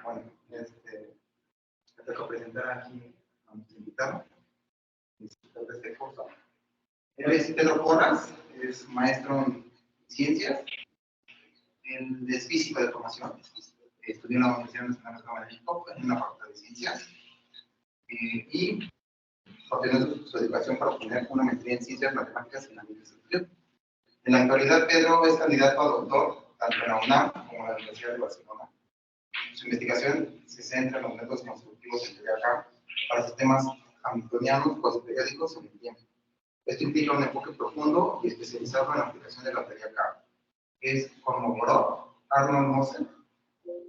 Bueno, me toca presentar aquí a nuestro invitado, el instructor de este curso. Él es Pedro Porras, es maestro en ciencias, él es físico de formación, estudió en la Universidad Nacional de México, en una facultad de ciencias, y obtiene su educación para obtener una maestría en ciencias matemáticas en la Universidad. En la actualidad, Pedro es candidato a doctor tanto en la UNAM como en la Universidad de Barcelona. Su investigación se centra en los métodos constructivos en teoría K para sistemas hamiltonianos periódicos en el tiempo. Esto implica un enfoque profundo y especializado en la aplicación de la teoría K. Es conmovedor Arnold Moser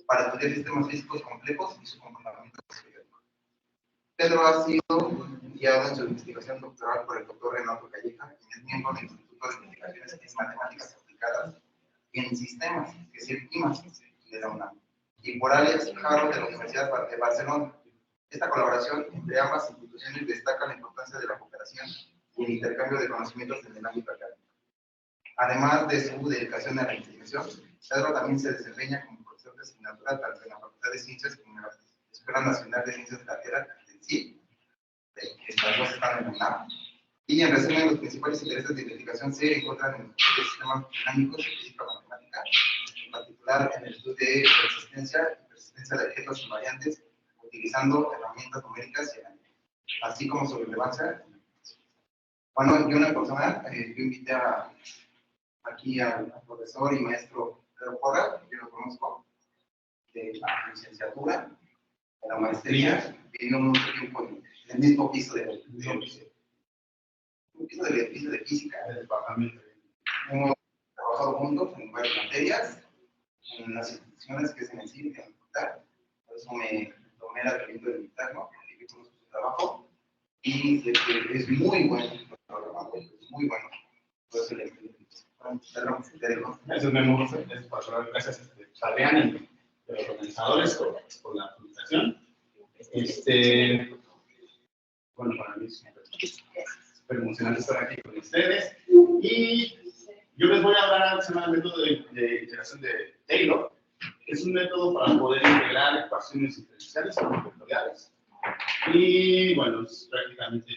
para estudiar sistemas físicos complejos y su comportamiento periódico. Pedro ha sido guiado en su investigación doctoral por el doctor Renato Calleja, quien es miembro del Instituto de Investigaciones en Matemáticas Aplicadas y en Sistemas, que es el IMAS de la UNAM, y por Alex Haro de la Universidad de Barcelona. Esta colaboración entre ambas instituciones destaca la importancia de la cooperación y el intercambio de conocimientos en el ámbito académico. Además de su dedicación a la investigación, Pedro también se desempeña como profesor de asignatura tanto en la Facultad de Ciencias como en la Escuela Nacional de Ciencias de la Tierra, en sí, estas dos están en la UNAM. Y en resumen, los principales intereses de investigación se encuentran en el estudio de sistemas dinámicos y física matemática, en particular en el estudio de resistencia y persistencia de objetos invariantes, utilizando herramientas numéricas y analíticas, así como su relevancia. Bueno, yo en lo personal, yo invité aquí al profesor y maestro Pedro Porras, que yo lo conozco, de la licenciatura, de la maestría, vivió mucho tiempo en el mismo piso de física. El departamento. Hemos trabajado juntos en varias materias, en las instituciones que se necesitan en la facultad. Por eso me tomé el atrevimiento de invitarlo, porque conozco su trabajo. Y es muy bueno, es muy bueno. Entonces, eso es Memo, es para gracias a Adrián y a los organizadores por la publicación. Bueno, para mí es súper emocionante estar aquí con ustedes. Y yo les voy a hablar del método de integración de Taylor. Es un método para poder integrar ecuaciones diferenciales o vectoriales. Y bueno, es prácticamente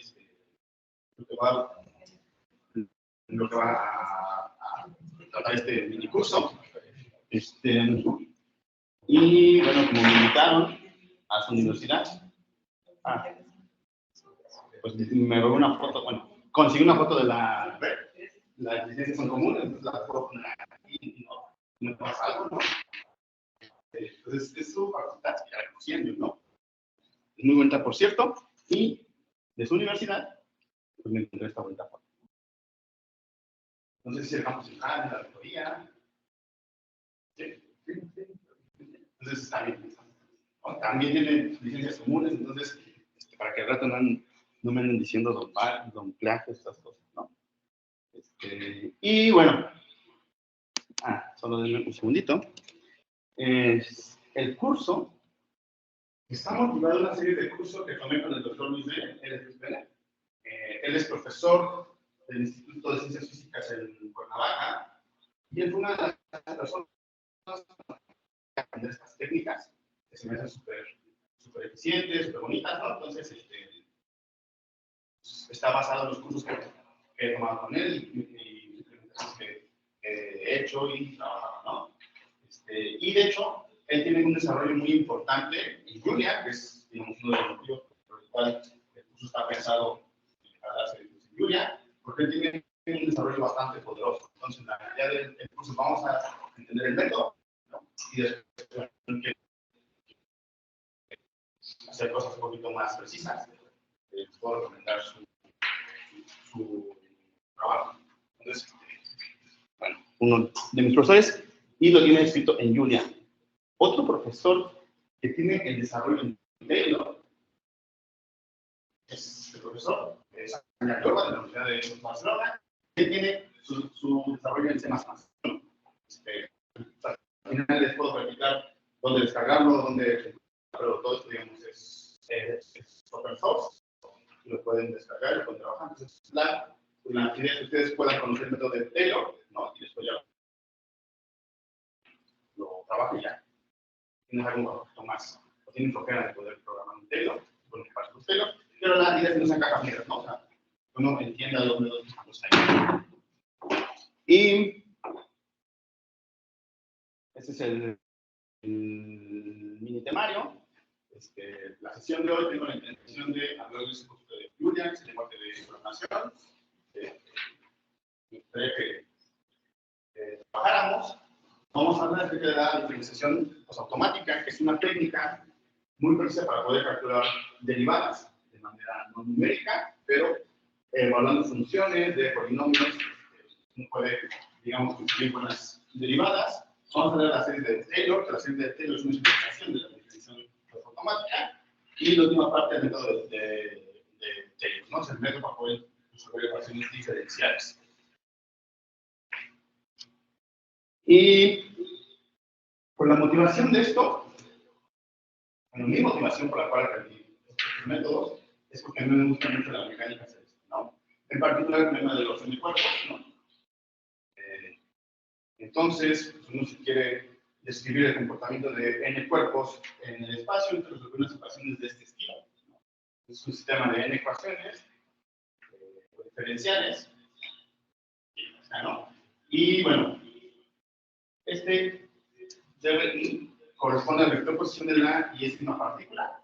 lo que va a tratar este mini curso. Y bueno, como me invitaron a su universidad, pues me veo una foto, bueno, conseguí una foto de las licencias en común, entonces la puedo poner aquí y no pasa algo, ¿no? Entonces, es su facultad, ya la conociendo, ¿no? Es muy bonita, por cierto, y de su universidad, pues me encontré esta bonita foto. No sé si el campus central, en la rectoría. Sí. Entonces, está bien. También tiene licencias comunes, entonces, para que al rato no me anden diciendo don Plagio, estas cosas, ¿no? Y bueno, solo denme un segundito. El curso está motivado en una serie de cursos que tomé con el doctor Luis Vélez. Él es profesor del Instituto de Ciencias Físicas en Cuernavaca y él fue una de las personas que aprender estas técnicas que se me hacen súper eficientes, súper bonitas, ¿no? Entonces, está basado en los cursos que he tomado con él y implementaciones que he hecho y trabajado, ¿no? Y de hecho, él tiene un desarrollo muy importante en Julia, que es, digamos, uno de los motivos por el cual el curso está pensado para darse en Julia, porque él tiene un desarrollo bastante poderoso. Entonces, en la realidad del curso vamos a entender el método, ¿no? Y después hacer cosas un poquito más precisas. Les puedo recomendar su trabajo. Entonces, bueno, uno de mis profesores y lo tiene escrito en Julia. Otro profesor que tiene el desarrollo en Taylor es el profesor Daniel Yorba de la Universidad de Barcelona, que tiene su desarrollo en C++. Al final les puedo practicar dónde descargarlo, pero todo esto, digamos, es open source, lo pueden descargar, lo pueden trabajar. Entonces, la idea es que ustedes puedan conocer el método de Taylor, ¿no? Y después ya lo trabajen ya. tienes algo un poquito más, o tienen flojera de poder programar un Taylor, bueno, que pasa con Taylor, pero la idea es que no sean cajas negras, ¿no? O sea, uno entienda los métodos que estamos ahí. Y este es el mini temario. La sesión de hoy tengo la intención de hablarles un poquito de Julian, el lenguaje de programación. Me gustaría que trabajáramos. Vamos a hablar acerca de la diferenciación automática, que es una técnica muy precisa para poder calcular derivadas de manera no numérica, pero evaluando funciones de polinomios, uno puede, digamos, conseguir buenas derivadas. Vamos a ver la serie de Taylor, que la serie de Taylor es una explicación de la definición automática, y la última parte del método de Taylor, ¿no? Es el método para poder resolver ecuaciones diferenciales. Y por la motivación de esto, bueno, mi motivación por la cual aprendí estos métodos es porque a mí me gusta mucho la mecánica celeste, ¿no? En particular el tema de los semicuerpos, ¿no? Entonces, pues uno si quiere describir el comportamiento de n cuerpos en el espacio, entonces resuelve unas ecuaciones de este estilo, ¿no? Es un sistema de n ecuaciones diferenciales, ¿no? Y bueno, DRI corresponde al vector posición de la y es una partícula,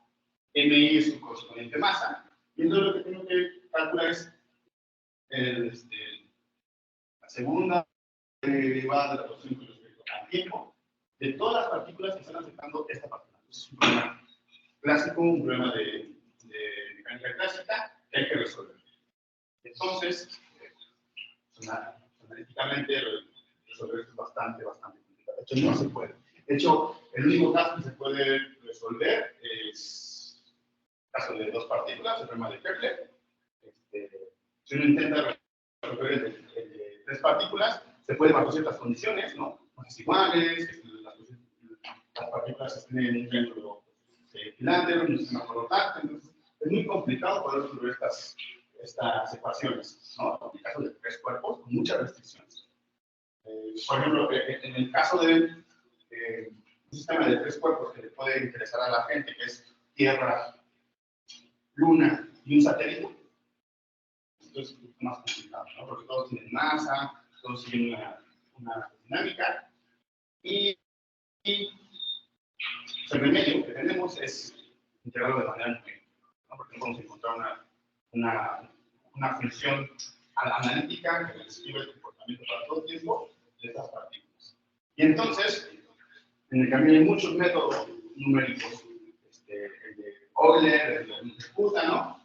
MI es su correspondiente masa, y entonces lo que tengo que calcular es la segunda derivada de la posición con respecto al tiempo de todas las partículas que están afectando esta partícula. Es un problema clásico, un problema de mecánica clásica que hay que resolver. Entonces, analíticamente resolver esto es bastante complicado. De hecho, no se puede. De hecho, el único caso que se puede resolver es el caso de dos partículas, el problema de Kepler. Si uno intenta resolver el de tres partículas, se puede bajo ciertas condiciones, ¿no? Masas iguales, las partículas estén en un triángulo equilátero, en un sistema colorante. Entonces, es muy complicado poder resolver estas ecuaciones, ¿no? En el caso de tres cuerpos, con muchas restricciones. Por ejemplo, en el caso de un sistema de tres cuerpos que le puede interesar a la gente, que es Tierra, Luna y un satélite, esto es un poco más complicado, ¿no? Porque todos tienen masa, todos siguen una dinámica, y el remedio que tenemos es integrarlo de manera numérica, ¿no? Porque no podemos encontrar una función analítica que describe el comportamiento para todo tiempo de estas partículas. Y entonces, en el camino hay muchos métodos numéricos, el de Euler, el de Kuta, ¿no?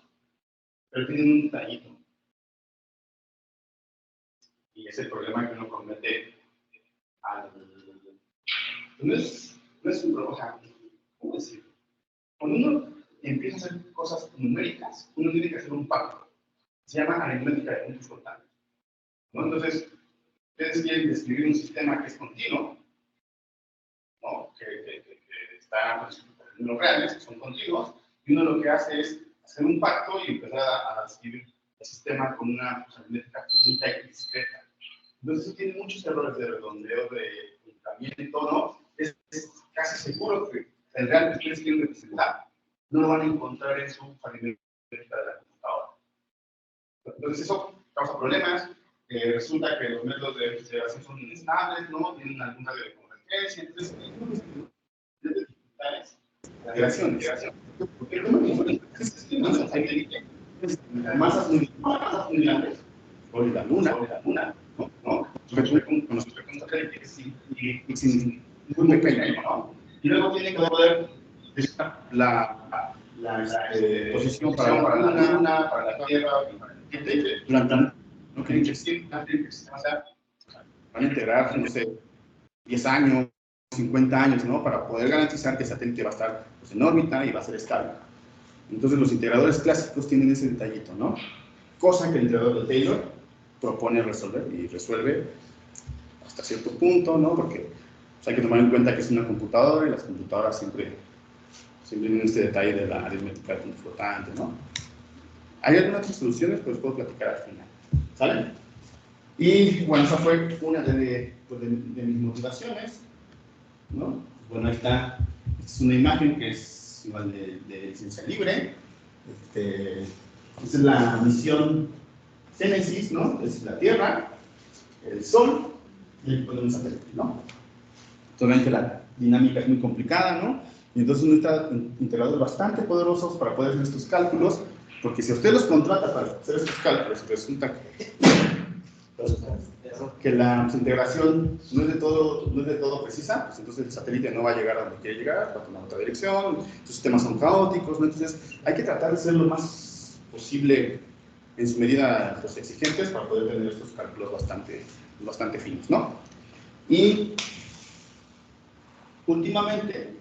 Pero tienen un detallito. Y es el problema que uno comete no es un problema, ¿cómo decirlo? Cuando uno empieza a hacer cosas numéricas, uno tiene que hacer un pacto. Se llama aritmética de puntos flotantes, ¿no? Entonces, ustedes quieren describir un sistema que es continuo, ¿no? Que está en los reales, que son continuos, y uno lo que hace es hacer un pacto y empezar a describir el sistema con una aritmética finita y discreta. Entonces, eso tiene muchos errores de redondeo, de incremento, ¿no? Es casi seguro que el real que ustedes quieren representar no lo van a encontrar en su aritmética de la computadora. Entonces, eso causa problemas. Resulta que los métodos de integración son inestables, ¿no? Tienen alguna de convergencia. Entonces, hay dificultades. La integración. Porque el número es que masas hay masas muy grandes. Sobre la luna, ¿no? Con los satélites y sin muy pequeño, ¿no? Y luego tienen que poder la posición para la luna, para la Tierra, durante no quieren que el sistema sea, van a integrar, no sé, 10 años, 50 años, ¿no? Para poder garantizar que el satélite va a estar pues, en órbita y va a ser estable. Entonces los integradores clásicos tienen ese detallito, ¿no? Cosa que el integrador de Taylor propone resolver y resuelve hasta cierto punto, ¿no? Porque pues, hay que tomar en cuenta que es una computadora y las computadoras siempre tienen este detalle de la aritmética de punto flotante, ¿no? Hay algunas otras soluciones, pero les puedo platicar al final, ¿sale? Y bueno, esa fue una de mis motivaciones, ¿no? Bueno, ahí está Es una imagen que es igual de ciencia libre. Esta es la misión Génesis, ¿no? Es la Tierra, el Sol y el un satélite, ¿no? Entonces ven que la dinámica es muy complicada, ¿no? Y entonces uno necesita integradores bastante poderosos para poder hacer estos cálculos, porque si usted los contrata para hacer estos cálculos, resulta que la integración no es de todo precisa, pues entonces el satélite no va a llegar a donde quiere llegar, va a tomar otra dirección, sus sistemas son caóticos, ¿no? Entonces hay que tratar de ser lo más posible en su medida pues, exigentes para poder tener estos cálculos bastante finos, ¿no? Y últimamente,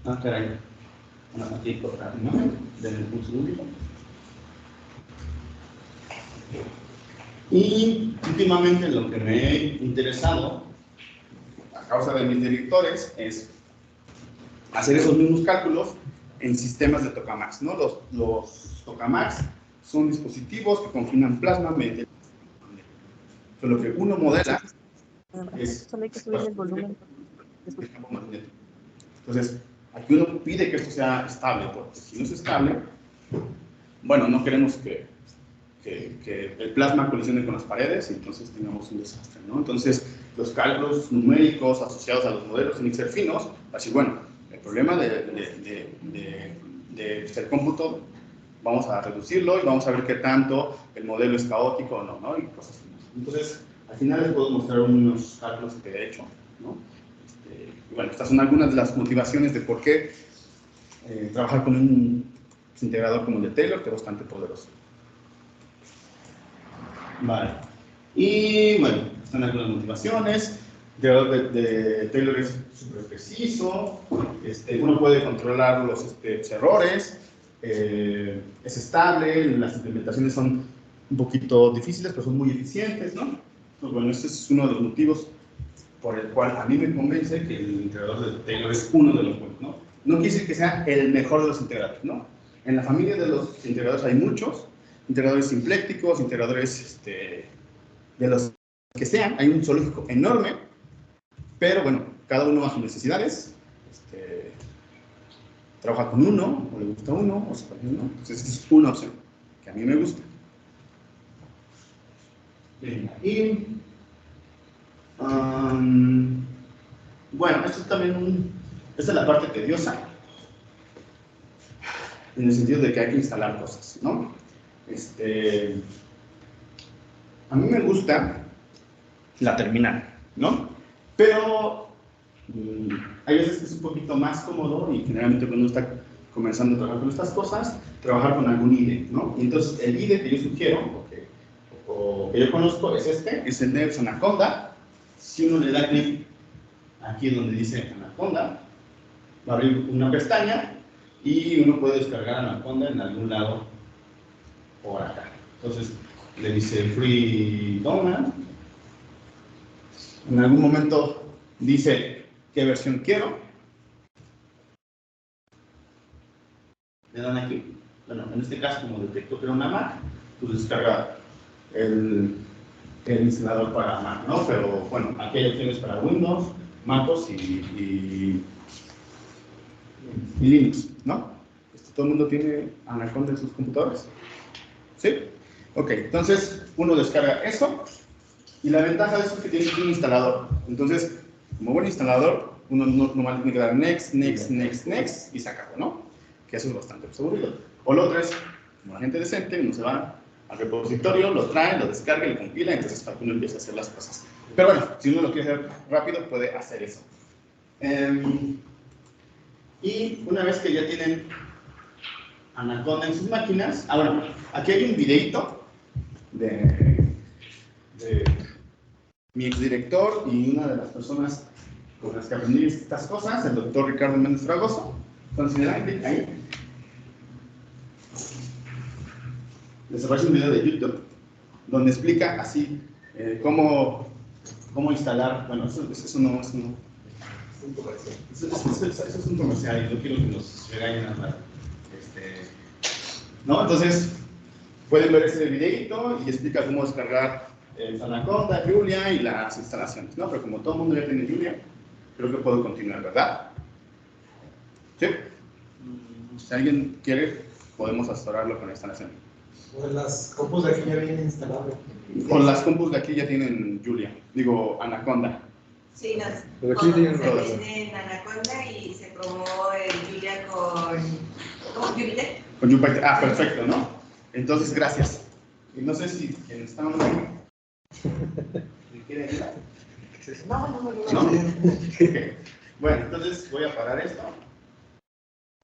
caray, aquí hay otra imagen del pulso único. Y últimamente lo que me he interesado, a causa de mis directores, es hacer esos mismos cálculos en sistemas de tokamaks, ¿no? Los tokamaks son dispositivos que confinan plasma mediante lo que uno modela es solo hay que subir el volumen. Entonces, aquí uno pide que esto sea estable, porque si no es estable, bueno, no queremos que el plasma colisione con las paredes y entonces tengamos un desastre, ¿no? Entonces, los cálculos numéricos asociados a los modelos tienen que ser finos, así, bueno, el problema del cómputo vamos a reducirlo y vamos a ver qué tanto el modelo es caótico o no, ¿no? Y cosas así. Entonces, al final les puedo mostrar unos cálculos que he hecho, ¿no? Y bueno, estas son algunas de las motivaciones de por qué trabajar con un integrador como el de Taylor, que es bastante poderoso. Vale. Y bueno, están algunas motivaciones. El integrador de Taylor es súper preciso. Uno puede controlar los errores. Es estable. Las implementaciones son un poquito difíciles, pero son muy eficientes, ¿no? Entonces, bueno, este es uno de los motivos por el cual a mí me convence que el integrador de Taylor es uno de los buenos, ¿no? No quiere decir que sea el mejor de los integradores, ¿no? En la familia de los integradores hay muchos. Integradores simplécticos, integradores de los que sean, hay un zoológico enorme, pero bueno, cada uno a sus necesidades, trabaja con uno, o le gusta uno, o se pone uno, entonces esa es una opción, que a mí me gusta. Bien, y bueno, esto es también esta es la parte tediosa, en el sentido de que hay que instalar cosas, ¿no? A mí me gusta la terminal, ¿no? Pero hay veces que es un poquito más cómodo y generalmente cuando uno está comenzando a trabajar con estas cosas, trabajar con algún IDE, ¿no? Y entonces el IDE que yo sugiero, o que yo conozco, es el Neves Anaconda. Si uno le da clic aquí donde dice Anaconda, va a abrir una pestaña y uno puede descargar Anaconda en algún lado por acá. Entonces le dice Free Download. En algún momento dice qué versión quiero. Le dan aquí. Bueno, en este caso, como detectó que era una Mac, pues descarga el instalador para Mac, ¿no? Pero bueno, aquí hay opciones para Windows, MacOS y Linux, ¿no? ¿Todo el mundo tiene Anaconda en sus computadores? ¿Sí? Ok, entonces uno descarga eso y la ventaja de eso es que tiene un instalador. Entonces, como buen instalador, uno normalmente tiene que dar next, next, next, next y se acabó, ¿no? Que eso es bastante aburrido. O lo otro es, como la gente decente, uno se va al repositorio, lo trae, lo descarga, lo compila, entonces para que uno empiece a hacer las cosas. Pero bueno, si uno lo quiere hacer rápido, puede hacer eso. Y una vez que ya tienen Anaconda en sus máquinas, bueno, aquí hay un videito de mi exdirector y una de las personas con las que aprendí estas cosas, el doctor Ricardo Méndez Fragoso. Entonces, ahí les aparece un video de YouTube donde explica así cómo instalar. Bueno, eso no es un comercial. Eso es un comercial y no quiero que nos regañen nada. ¿No? Entonces, pueden ver ese videito y explica cómo descargar Anaconda, Julia y las instalaciones, ¿no? Pero como todo el mundo ya tiene Julia, creo que puedo continuar, ¿verdad? ¿Sí? Si alguien quiere, podemos asesorarlo con la instalación. Pues las compus de aquí ya vienen instaladas. Con las compus de aquí ya tienen Julia, digo Anaconda. Sí, las Pero aquí tienen se todas. tienen Anaconda y se probó el Julia con Jupiter. Con Jupiter. Ah, perfecto, ¿no? Entonces, gracias. Y no sé si quienes estaban ahí. ¿Me quieren ayudar? No. ¿No? Ok. Bueno, entonces voy a parar esto.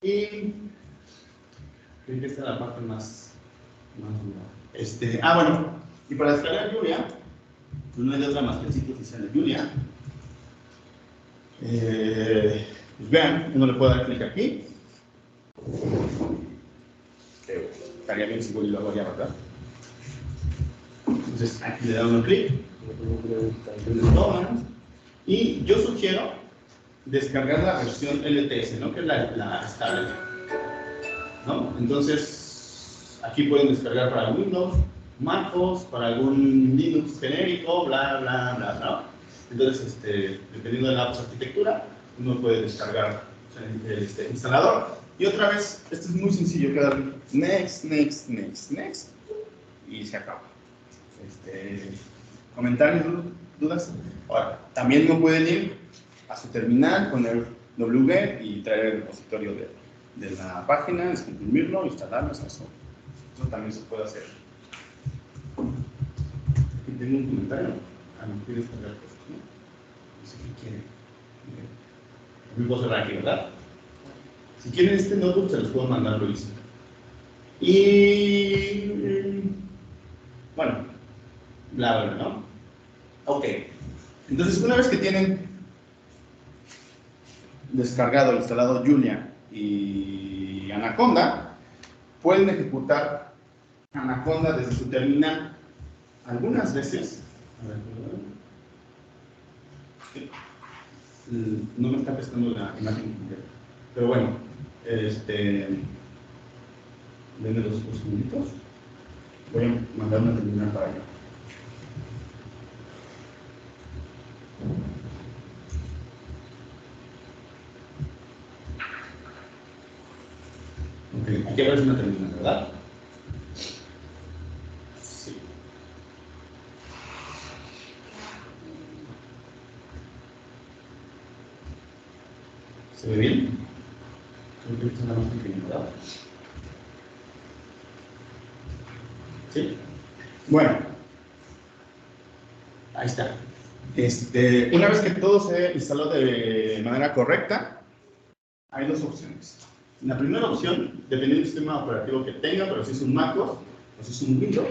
Y creo que esta es la parte más dura. Bueno, y para descargar Julia, pues no hay otra más que el sitio oficial de Julia. Pues vean, uno le puede dar clic aquí. Estaría bien si lo hago ya, ¿verdad? Entonces aquí le da uno clic. Y yo sugiero descargar la versión LTS, ¿no? Que es la estable, ¿no? Entonces, aquí pueden descargar para Windows, MacOS, para algún Linux genérico, bla, bla, bla, ¿no? Entonces, dependiendo de la arquitectura, uno puede descargar el instalador. Y otra vez, esto es muy sencillo, queda next, next, next, next, y se acaba. ¿Comentarios, dudas? Ahora, también no pueden ir a su terminal, poner wget y traer el repositorio de la página, descomprimirlo, instalarlo, eso también se puede hacer. Aquí tengo un comentario. Quiere descargar cosas, ¿no? No sé qué quiere. Me puedo cerrar aquí, ¿verdad? Si quieren este notebook, se los puedo mandar, Luis. Y bueno, bla, bla, ¿no? Ok. Entonces, una vez que tienen descargado, instalado Julia y Anaconda, pueden ejecutar Anaconda desde su terminal. Algunas veces, no me está prestando la imagen completa, pero bueno, denme los segunditos. Voy a mandar una terminal para allá. Ok, aquí aparece una terminal, ¿verdad? Sí. ¿Se ve bien? Creo que está más pequeño, ¿verdad? ¿Sí? Bueno, ahí está. Una vez que todo se instaló de manera correcta, hay dos opciones. La primera opción, dependiendo del sistema operativo que tenga, pero si es un MacOS o si es un Windows,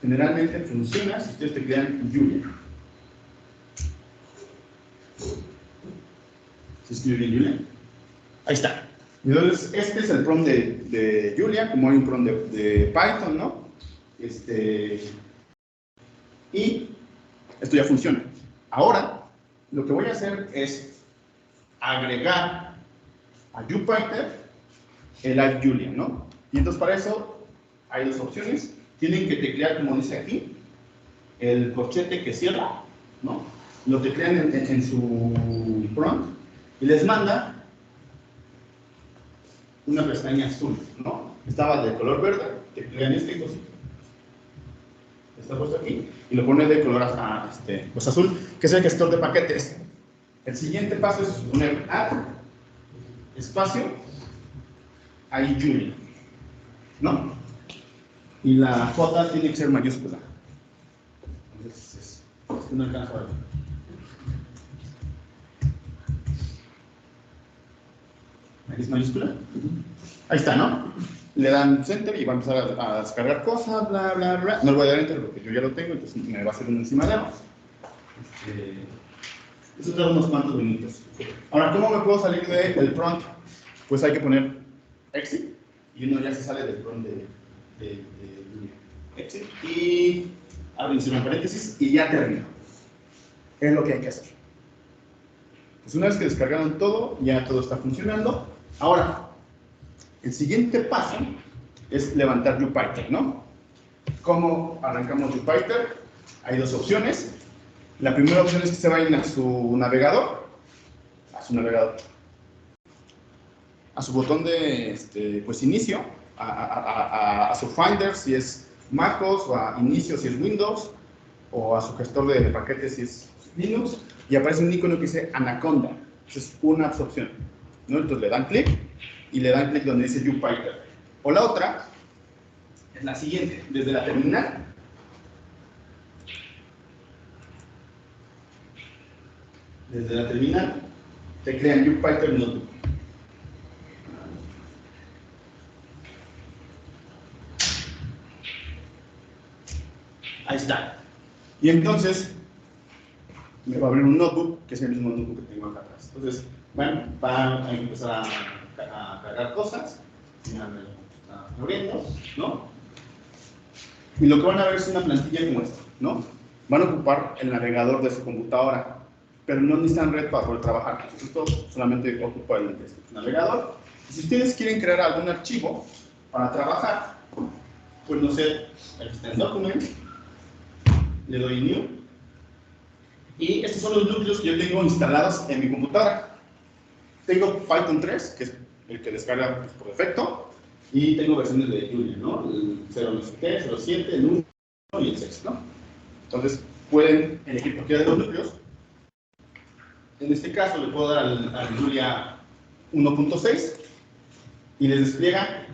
generalmente funciona si ustedes te crean Julia. ¿Se escribe bien Julia? Ahí está. Entonces, este es el prompt de Julia, como hay un prompt de Python, ¿no? Y esto ya funciona. Ahora, lo que voy a hacer es agregar a Jupyter el Live Julia, ¿no? Y entonces para eso hay dos opciones. Tienen que teclear, como dice aquí, el corchete que cierra, ¿no? Lo teclean en su prompt y les manda una pestaña azul, ¿no? Estaba de color verde, teclean este cosito. Está puesto aquí y lo pone de color pues azul, que es el gestor de paquetes. El siguiente paso es poner add espacio ahí Julia, ¿no? Y la J tiene que ser mayúscula. Entonces, no alcanzo a ver. ¿Aquí es mayúscula? Ahí está, ¿no? Le dan Enter y va a empezar a descargar cosas, bla, bla, bla. No le voy a dar Enter porque yo ya lo tengo, entonces me va a hacer un encima de ambos. Eso tarda unos cuantos minutos. Ahora, ¿cómo me puedo salir del prompt? Pues hay que poner exit y uno ya se sale del prompt de exit y abro un paréntesis y ya termino. Es lo que hay que hacer. Pues una vez que descargaron todo, ya todo está funcionando. Ahora, el siguiente paso es levantar Jupyter, ¿no? ¿Cómo arrancamos Jupyter? hay dos opciones. La primera opción es que se vayan a su navegador, a su botón de pues inicio, a su Finder si es MacOS, o a inicio si es Windows, o a su gestor de paquetes si es Linux, y aparece un icono que dice Anaconda. Esa es una opción, ¿no? Entonces le dan clic y le dan clic donde dice Jupyter. O la otra es la siguiente, desde la terminal. Desde la terminal te crean Jupyter Notebook. Ahí está. Y entonces me va a abrir un notebook, que es el mismo notebook que tengo acá atrás. Entonces, bueno, va a empezar a cargar cosas. Ya me lo está abriendo, ¿no? Y lo que van a ver es una plantilla como esta, ¿no? Van a ocupar el navegador de su computadora, pero no necesitan red para poder trabajar. Esto solamente ocupa el navegador. Y si ustedes quieren crear algún archivo para trabajar, pues no sé, aquí está el documento, le doy New, y estos son los núcleos que yo tengo instalados en mi computadora. Tengo Python 3, que es el que descarga pues, por defecto, y tengo versiones de Julia, ¿no? El 0.7, el 1 y el 6, ¿no? Entonces, pueden elegir cualquiera de los núcleos. En este caso, le puedo dar al Julia 1.6 y les despliega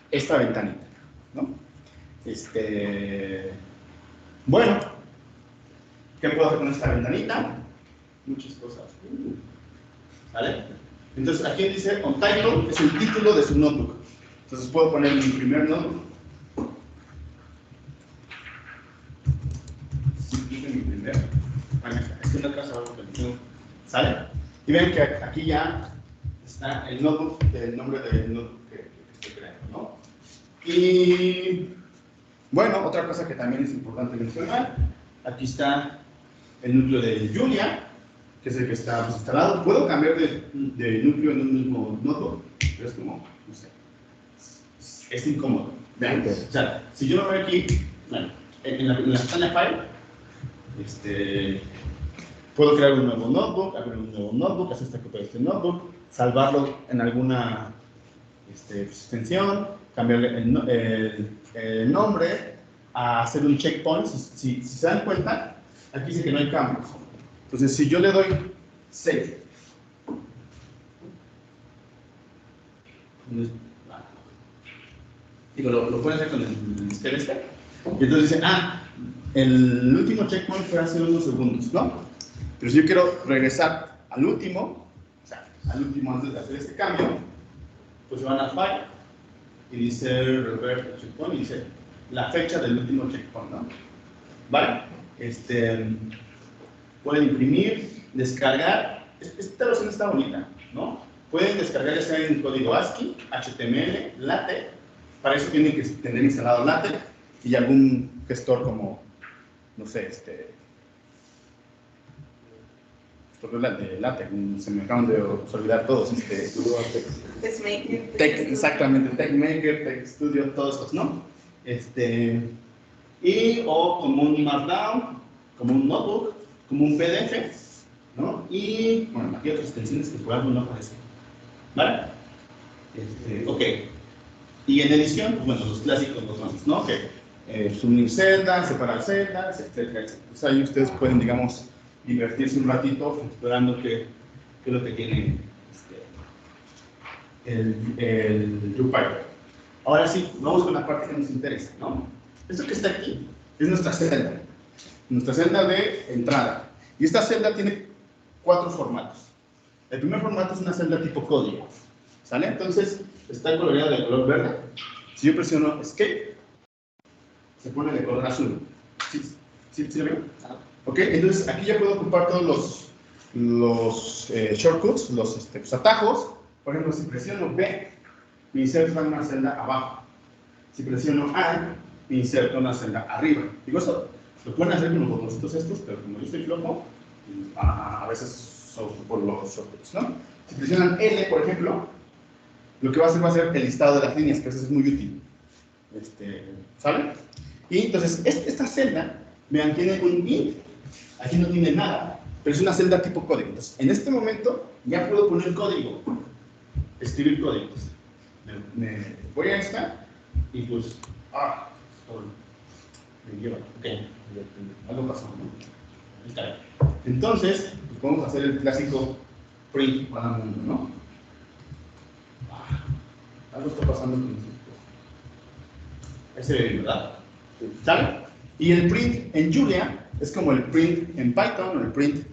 esta ventanita, ¿no? Bueno, ¿qué puedo hacer con esta ventanita? Muchas cosas. ¿Vale? Entonces, aquí dice Untitled, es el título de su notebook. Entonces, puedo poner mi primer notebook. Mi primer. Bueno, es que en la casa algo que no. ¿Sale? Y ven que aquí ya está el notebook, el nombre del notebook que estoy creando, ¿no? Y bueno, otra cosa que también es importante mencionar, aquí está el núcleo de Julia, que es el que está pues, instalado. Puedo cambiar de núcleo en un mismo notebook, pero es como, no sé, es incómodo. Vean, o sea, si yo me voy aquí, bueno, en la pestaña File, puedo crear un nuevo notebook, abrir un nuevo notebook, hacer esta copia de este notebook, salvarlo en alguna extensión, cambiar el nombre, a hacer un checkpoint. Si se dan cuenta, aquí dice que no hay cambios. Entonces, si yo le doy Save, digo, lo pueden hacer con el esqueleto. Y entonces dice, el último checkpoint fue hace unos segundos, ¿no? Pero si yo quiero regresar al último, o sea, al último antes de hacer este cambio, pues van a File y dice Revert Checkpoint y dice la fecha del último checkpoint, ¿no? ¿Vale? Pueden imprimir, descargar. Esta versión está bonita, ¿no? Pueden descargar ya sea en código ASCII, HTML, LaTeX. Para eso tienen que tener instalado LaTeX y algún gestor como, no sé, de LaTeX, se me acaban de olvidar todos. Exactamente, TextMaker, TextStudio, todos estos, ¿no? O como un Markdown, como un Notebook, como un PDF, ¿no? Y, bueno, aquí hay otras extensiones que por algo no aparecen, ¿vale? Ok. Y en edición, pues, bueno, los clásicos botones, ¿no? Que unir celdas, separar celdas, etcétera, etcétera. Pues ahí ustedes pueden, digamos, divertirse un ratito explorando qué es lo que tiene el Jupyter. Ahora sí, vamos con la parte que nos interesa, ¿no? Esto que está aquí es nuestra celda de entrada. Y esta celda tiene 4 formatos. El primer formato es una celda tipo código, ¿sale? Entonces, está coloreada de color verde. Si yo presiono Escape, se pone de color azul. ¿Sí lo ven? Ok, entonces aquí ya puedo ocupar todos los shortcuts, los atajos. Por ejemplo, si presiono B, me inserta una celda abajo. Si presiono A, me inserta una celda arriba. Digo, eso lo pueden hacer con los botoncitos estos, pero como yo estoy flojo, a veces por los shortcuts, ¿no? Si presionan L, por ejemplo, lo que va a hacer el listado de las líneas, que eso es muy útil. ¿Sale? Y entonces, esta celda Vean, tiene un int, aquí no tiene nada, pero es una celda tipo código. Entonces, en este momento ya puedo poner código, escribir códigos. Me voy a esta y pues, me lleva, ok, algo pasó, ¿no? Ahí está. Entonces, pues vamos a hacer el clásico print para el mundo, ¿no? Algo está pasando con esto. Ahí se ve bien, ¿verdad? ¿Sale? Y el print en Julia es como el print en Python o el print,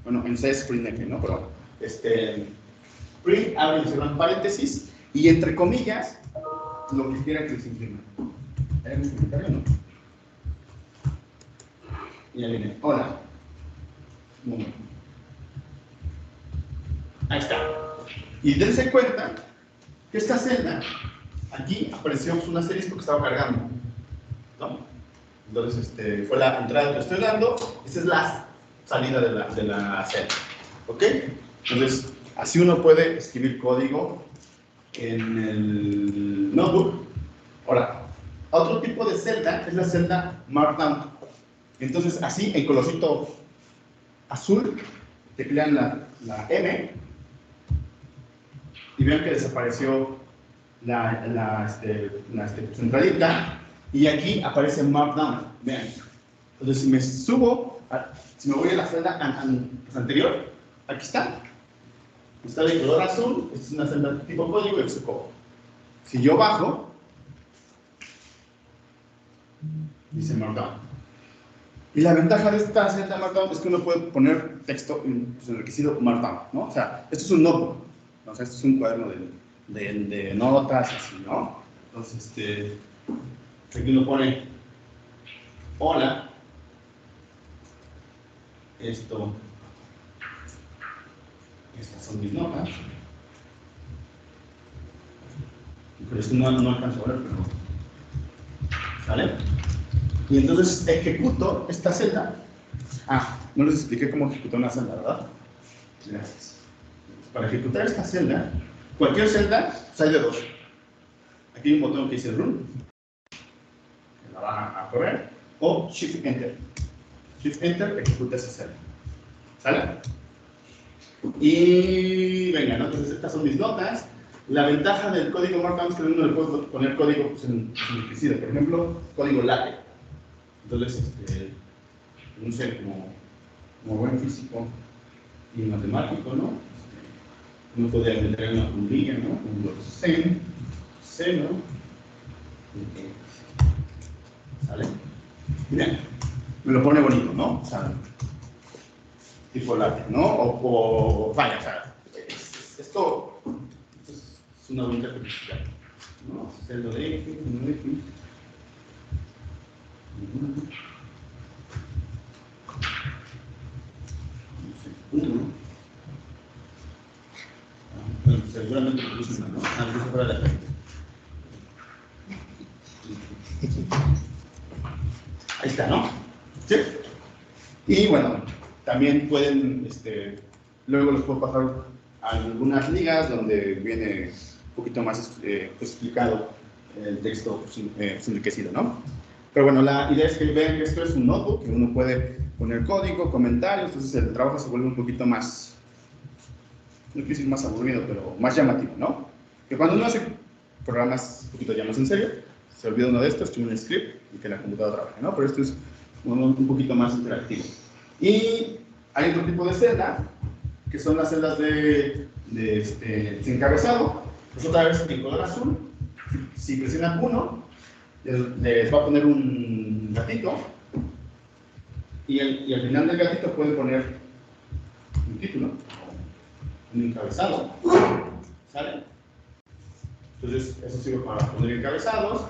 bueno, en C es print F, ¿no? Pero, print abre y cierran paréntesis y entre comillas, lo que quiera que les imprima. ¿Hay algún comentario, no? Y ya viene, hola. Un momento. Ahí está. Y dense cuenta que esta celda, aquí apareció una asterisco que estaba cargando, ¿no? Entonces, fue la entrada que estoy dando, esta es la salida de la celda, ¿ok? Entonces, así uno puede escribir código en el notebook. Ahora, otro tipo de celda es la celda Markdown. Entonces, así, en colorcito azul, teclean la M y vean que desapareció la centralita y aquí aparece Markdown. Vean. Entonces, si me subo, si me voy a la celda anterior, aquí está. Está de color azul, esta es una celda tipo código y executivo. Si yo bajo, dice Markdown. Y la ventaja de esta celda Markdown es que uno puede poner texto en el requisito Markdown, ¿no? O sea, esto es un notebook, o sea, esto es un cuaderno de notas, así, ¿no? Entonces, aquí uno pone hola, estas son mis notas. Pero esto no alcanzo a ver, pero ¿sale? Y entonces ejecuto esta celda. No les expliqué cómo ejecutar una celda, ¿verdad? Gracias. Para ejecutar esta celda, cualquier celda, pues hay de dos. Aquí hay un botón que dice Run, que la va a correr, o Shift Enter. Shift Enter ejecuta esa celda. ¿Sale? Y venga, ¿no? Entonces estas son mis notas. La ventaja del código Markdown es que uno le puede poner código pues, en requisito. Por ejemplo, código LaTeX. Entonces, no sé, como buen físico y matemático, ¿no? Uno podría meter una puntilla, ¿no? Un seno, ¿sale? Bien, me lo pone bonito, ¿no? O sea, tipo LaTeX, ¿no? O vaya, o sea, esto es una bonita publicidad, ¿no? Celo de X, no X. Seguramente lo puse, ¿no? Lo puse fuera de la frente. Ahí está, ¿no? ¿Sí? Y bueno, también pueden, luego les puedo pasar a algunas ligas donde viene un poquito más pues, explicado el texto enriquecido, ¿no? Pero bueno, la idea es que vean que esto es un notebook, que uno puede poner código, comentarios, entonces el trabajo se vuelve un poquito más, no quiero decir más aburrido, pero más llamativo, ¿no? Que cuando uno hace programas un poquito ya más en serio, se olvida uno de estos, escribe un script y que la computadora trabaje, ¿no? Pero esto es un poquito más interactivo. Y hay otro tipo de celda, que son las celdas de encabezado, pues otra vez en color azul. Si presionan 1, les va a poner un gatito y al final del gatito pueden poner un título, un encabezado, ¿sale? Entonces eso sirve para poner encabezados.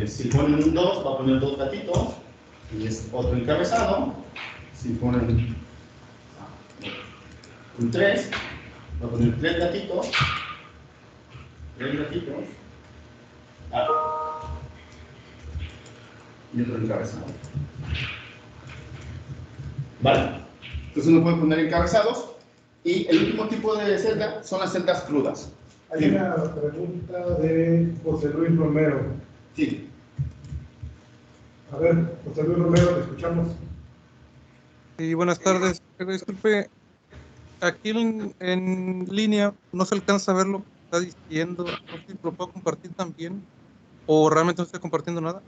Si ponen un 2 va a poner 2 gatitos y es otro encabezado. Si ponen un 3 va a poner 3 gatitos, y otro encabezado. Vale, entonces uno puede poner encabezados. Y el último tipo de celda son las celdas crudas. Hay una pregunta de José Luis Romero. Sí. A ver, José Luis Romero, te escuchamos. Sí, buenas tardes. Disculpe, aquí en línea no se alcanza a ver lo que está diciendo. No sé si lo puedo compartir también o realmente no estoy compartiendo nada.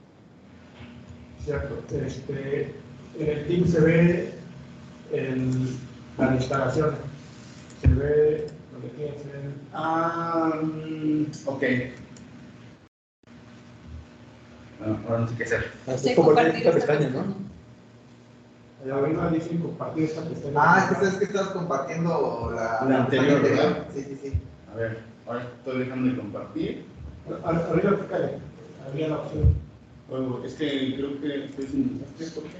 Cierto. En el team se ve la instalación. Se ve lo que tienes Ok. Bueno, ahora no sé qué hacer. Sí, Es como compartir esta esta pestaña, pestaña. ¿no? Allá arriba dice compartir esta pestaña. Ah, es que estás compartiendo La anterior, ¿verdad? Sí, sí, sí. A ver, ahora estoy dejando de compartir. Arriba, fíjate. Había la opción. Bueno, es que creo que estoy sin desastre, ¿por qué?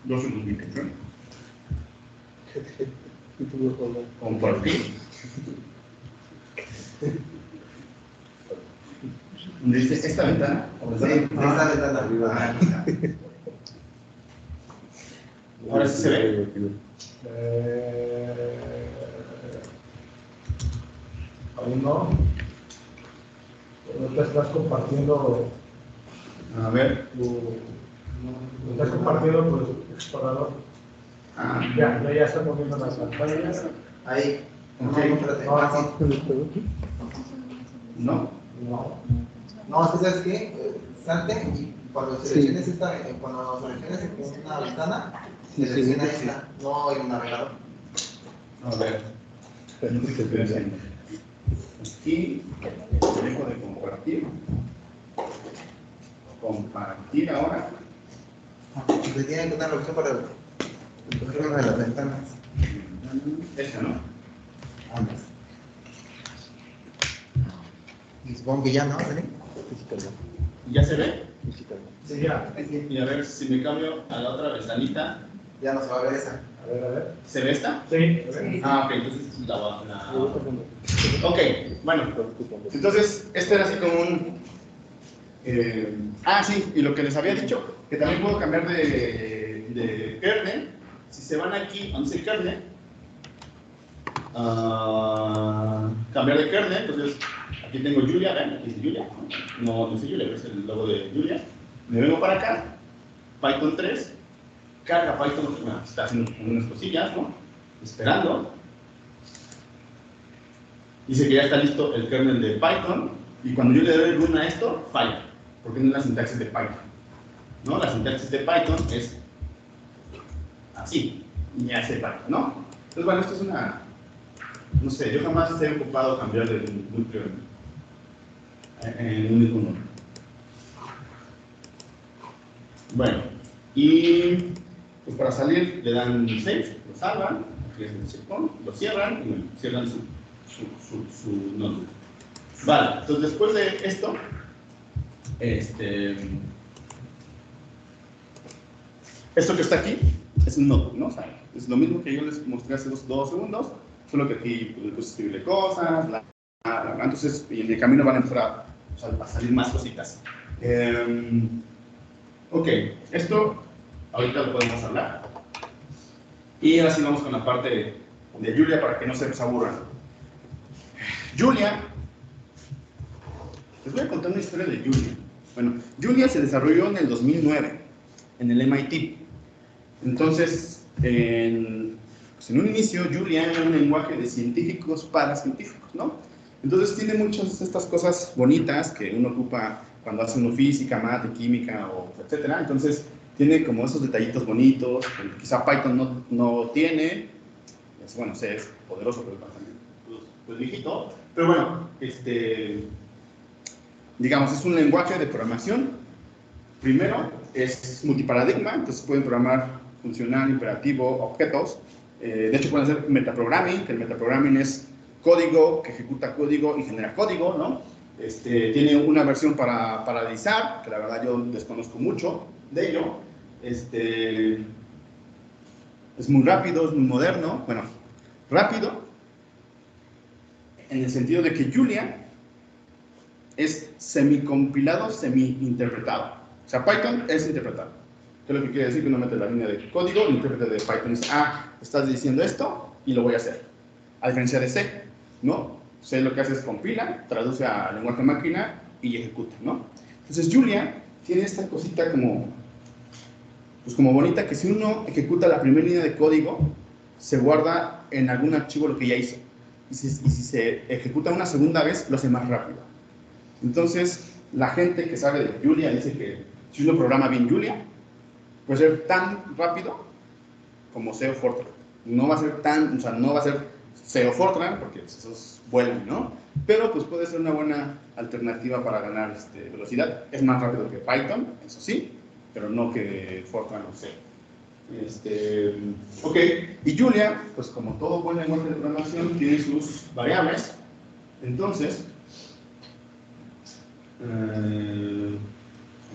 2 segunditos, ¿eh? Compartir. ¿Dónde dice esta ventana? ¿O Sí, ventana? esta ventana arriba. Ahora sí se ve. Aún no. Ahorita estás compartiendo A ver. estás compartiendo tu explorador. Ya está moviendo las pantallas. Ahí. No, Ok. no, espérate. Ah, sí. ¿No? No. No, es que sabes qué, salte y cuando selecciones cuando selecciones una ventana, selecciona esta, no el navegador. A ver. ¿Qué estoy haciendo? Aquí, dejo de compartir. Compartir ahora. Se tiene que dar la opción para escoger una de las ventanas. Esta, ¿no? Ambas. Y supongo que ya, ¿no? ¿Sí? ¿Ya se ve? Sí, ya. Y a ver si me cambio a la otra ventanita. Ya no se va a ver esa. A ver. ¿Se ve esta? Sí. Ah, ok, entonces Ok, bueno. Entonces, este era así como un... sí, y lo que les había dicho, que también puedo cambiar de kernel. Si se van aquí, donde dice kernel, cambiar de kernel, entonces aquí tengo Julia, ¿ven? Aquí dice Julia, no dice Julia, es el logo de Julia. Me vengo para acá, Python 3, carga Python, está haciendo unas cosillas, ¿no? Esperando. Dice que ya está listo el kernel de Python, y cuando yo le doy run a esto, falla, porque no es la sintaxis de Python, ¿no? La sintaxis de Python es así, y ya hace Python, ¿no? Entonces, bueno, esto es una... No sé, yo jamás estoy ocupado cambiar de núcleo en un mismo número. Bueno, y pues para salir le dan save, lo salvan, aquí es el checkpoint, lo cierran y bueno, cierran su notebook. Vale, entonces después de esto, esto que está aquí es un notebook, ¿no? O sea, es lo mismo que yo les mostré hace 2 segundos, solo que aquí puedes escribirle cosas, entonces y en el camino van a empezar a salir más cositas. Ok, esto ahorita lo podemos hablar. Y ahora sí vamos con la parte de Julia para que no se nos aburran. Julia, les voy a contar una historia de Julia. Bueno, Julia se desarrolló en el 2009 en el MIT. Entonces, en un inicio, Julia era un lenguaje de científicos para científicos, ¿no? Entonces tiene muchas de estas cosas bonitas que uno ocupa cuando hace uno física, mate, química, etcétera. Entonces tiene como esos detallitos bonitos que quizá Python no tiene. Bueno, C es poderoso, pero también pues viejito. Pero bueno, digamos, es un lenguaje de programación. Primero, es multiparadigma, entonces pueden programar funcional, imperativo, objetos. De hecho, pueden hacer metaprogramming, que el metaprogramming es código que ejecuta código y genera código, ¿no? Tiene una versión para paralelizar, que la verdad yo desconozco mucho de ello. Es muy rápido, es muy moderno. Bueno, rápido en el sentido de que Julia es semicompilado, semi-interpretado. O sea, Python es interpretado. ¿Qué es lo que quiere decir? Que uno mete la línea de código, el intérprete de Python dice, estás diciendo esto y lo voy a hacer. A diferencia de C, ¿no? C lo que hace es compila, traduce a lenguaje máquina y ejecuta, ¿no? Entonces Julia tiene esta cosita como, pues como bonita, que si uno ejecuta la primera línea de código, se guarda en algún archivo lo que ya hizo. Y si se ejecuta una segunda vez, lo hace más rápido. Entonces, la gente que sabe de Julia dice que si uno programa bien Julia, puede ser tan rápido como C o Fortran. No va a ser tan, o sea, no va a ser C o Fortran, porque esos vuelan, ¿no? Pero pues puede ser una buena alternativa para ganar velocidad. Es más rápido que Python, eso sí, pero no que Fortran o C. Ok, y Julia, pues como todo buen lenguaje de programación, tiene sus variables. Entonces,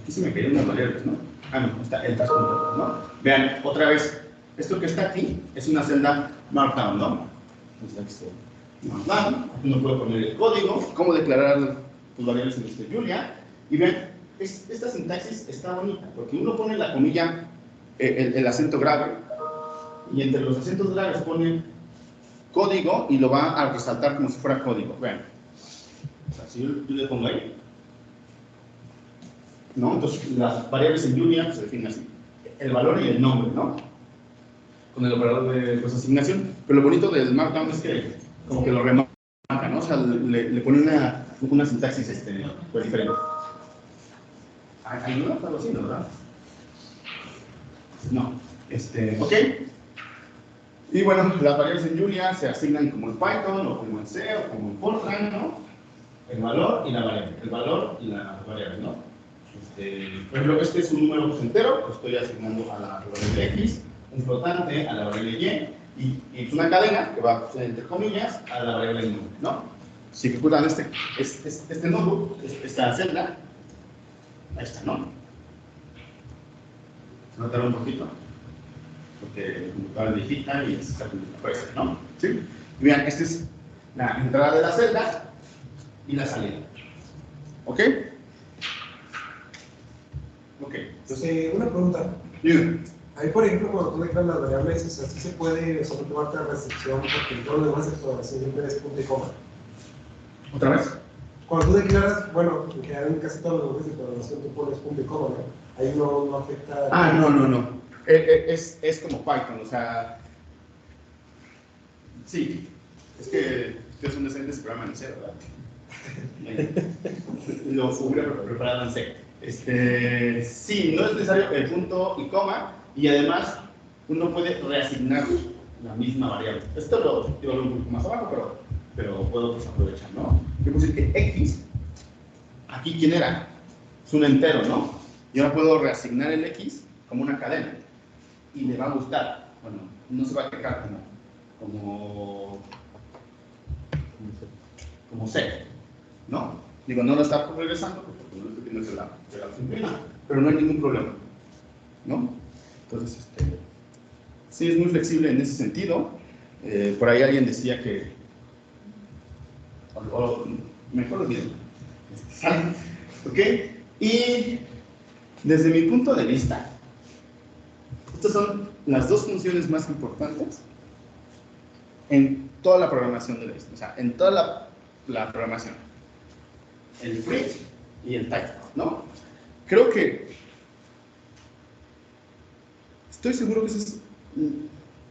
aquí se me cayeron las variables, ¿no? Ah, no, está el trasfondo, ¿no? Vean, otra vez, esto que está aquí es una celda Markdown, ¿no? Markdown, uno puede poner el código, cómo declarar tus variables en Julia, y vean, esta sintaxis está bonita, porque uno pone la comilla, el acento grave, y entre los acentos graves pone código y lo va a resaltar como si fuera código. Vean, o sea, si yo le pongo ahí, ¿no? Entonces, las variables en Julia se definen así: el valor y el nombre, ¿no? Con el operador de asignación. Pero lo bonito del Markdown es que como que lo remarca, ¿no? O sea, le pone una sintaxis pues diferente. ¿Hay una? Algo así, ¿no? ¿Verdad? No. Ok. Y bueno, las variables en Julia se asignan como en Python, o como en C, o como en Fortran, ¿no? El valor y la variable. El valor y la variable, ¿no? Por ejemplo, este es un número entero, lo estoy asignando a la variable X, un flotante a la variable Y, y es una cadena que va entre comillas a la variable número, ¿no? Si ejecutan este notebook, esta celda, ahí está, ¿no? Se notará un poquito, porque el computador digita y es pues, ¿no? ¿Sí? Y vean, esta es la entrada de la celda y la salida. ¿Ok? Ok. Entonces, Una pregunta. Dime. Ahí, por ejemplo, cuando tú declaras las variables, o sea, sí se puede tomarte la restricción porque en todo lo demás de programación siempre es punto y coma. ¿Otra vez? Cuando tú declaras, bueno, en general en casi todos los lenguajes de programación tú pones punto y coma, ¿no? Ahí no afecta. Ah, no. Es como Python, o sea. Sí. Es que ustedes son decentes y programan en C, ¿verdad? Lo hubiera preparado en C. Sí, no es necesario el punto y coma, y además uno puede reasignar la misma variable. Esto lo veo un poco más abajo, pero puedo pues, aprovechar, ¿no? Yo puse que X, aquí ¿quién era? Es un entero, ¿no? Y ahora puedo reasignar el X como una cadena, y le va a gustar. Bueno, no se va a quejar como C, ¿no? Digo, no lo está regresando porque no estoy teniendo la disciplina, pero no hay ningún problema, ¿no? Entonces, sí es muy flexible en ese sentido. Por ahí alguien decía que, mejor olvido, ¿ok? Y desde mi punto de vista, estas son las dos funciones más importantes en toda la programación de la historia, o sea, en toda la programación. El print y el type, ¿no? Creo que estoy seguro que eso es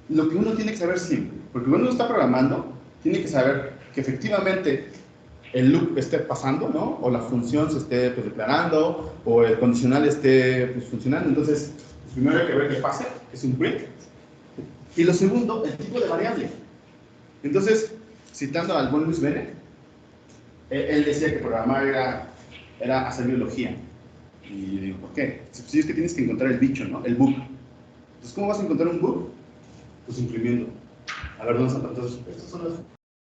lo que uno tiene que saber siempre, porque cuando uno está programando, tiene que saber que efectivamente el loop esté pasando, ¿no? O la función se esté pues, declarando, o el condicional esté pues, funcionando. Entonces, primero hay que ver qué pasa, que es un print, y lo segundo, el tipo de variable. Entonces, citando al buen Luis Bennett, él decía que programar era hacer biología. Y yo digo, ¿por qué? Pues es que tienes que encontrar el bicho, ¿no? El bug. Entonces, ¿cómo vas a encontrar un bug? Pues imprimiendo. A ver, ¿dónde están? Entonces, esas son las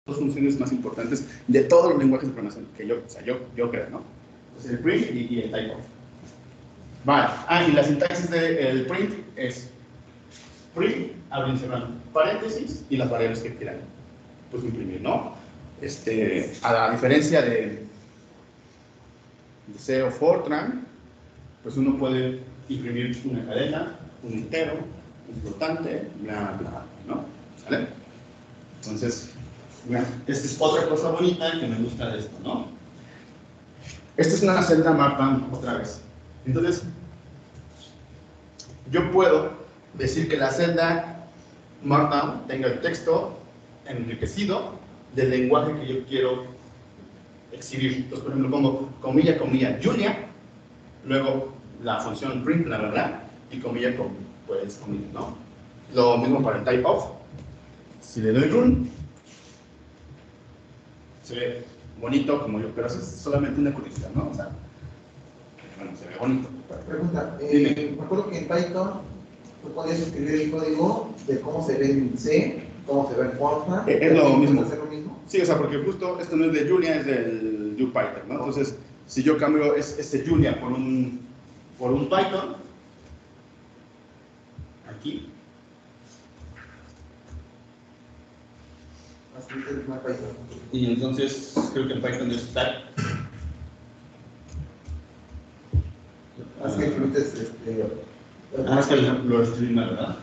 dos funciones más importantes de todos los lenguajes de programación que yo creo, ¿no? Entonces, el print y el type of. Vale. Y la sintaxis del print es print, abren, cerrando paréntesis y las variables que quieran pues imprimir, ¿no? A la diferencia de C o Fortran, pues uno puede imprimir una cadena, un entero, un flotante, bla, bla, ¿no? ¿Sale? Entonces, bueno, esta es otra cosa bonita que me gusta de esto, ¿no? Esta es una celda Markdown otra vez. Entonces, yo puedo decir que la celda Markdown tenga el texto enriquecido del lenguaje que yo quiero exhibir. Entonces, por ejemplo, pongo comilla, comilla, Julia, luego la función print, bla, bla, bla, y comilla, pues, comilla, ¿no? Lo mismo para el type of. Si le doy run, se ve bonito como yo, pero eso es solamente una curiosidad, ¿no? O sea, bueno, se ve bonito. Pregunta, Dime. me acuerdo que en Python tú podías escribir el código de cómo se ve en C, cómo se ve en Fortran. Es lo mismo. ¿Puedes hacer lo mismo? Sí, o sea, porque justo esto no es de Julia, es del UPython, ¿no? Entonces, si yo cambio este Julia por un Python, aquí, Así es más Python. y entonces creo que en Python es type. Así que incluyes Es que lo escribí mal, ¿verdad?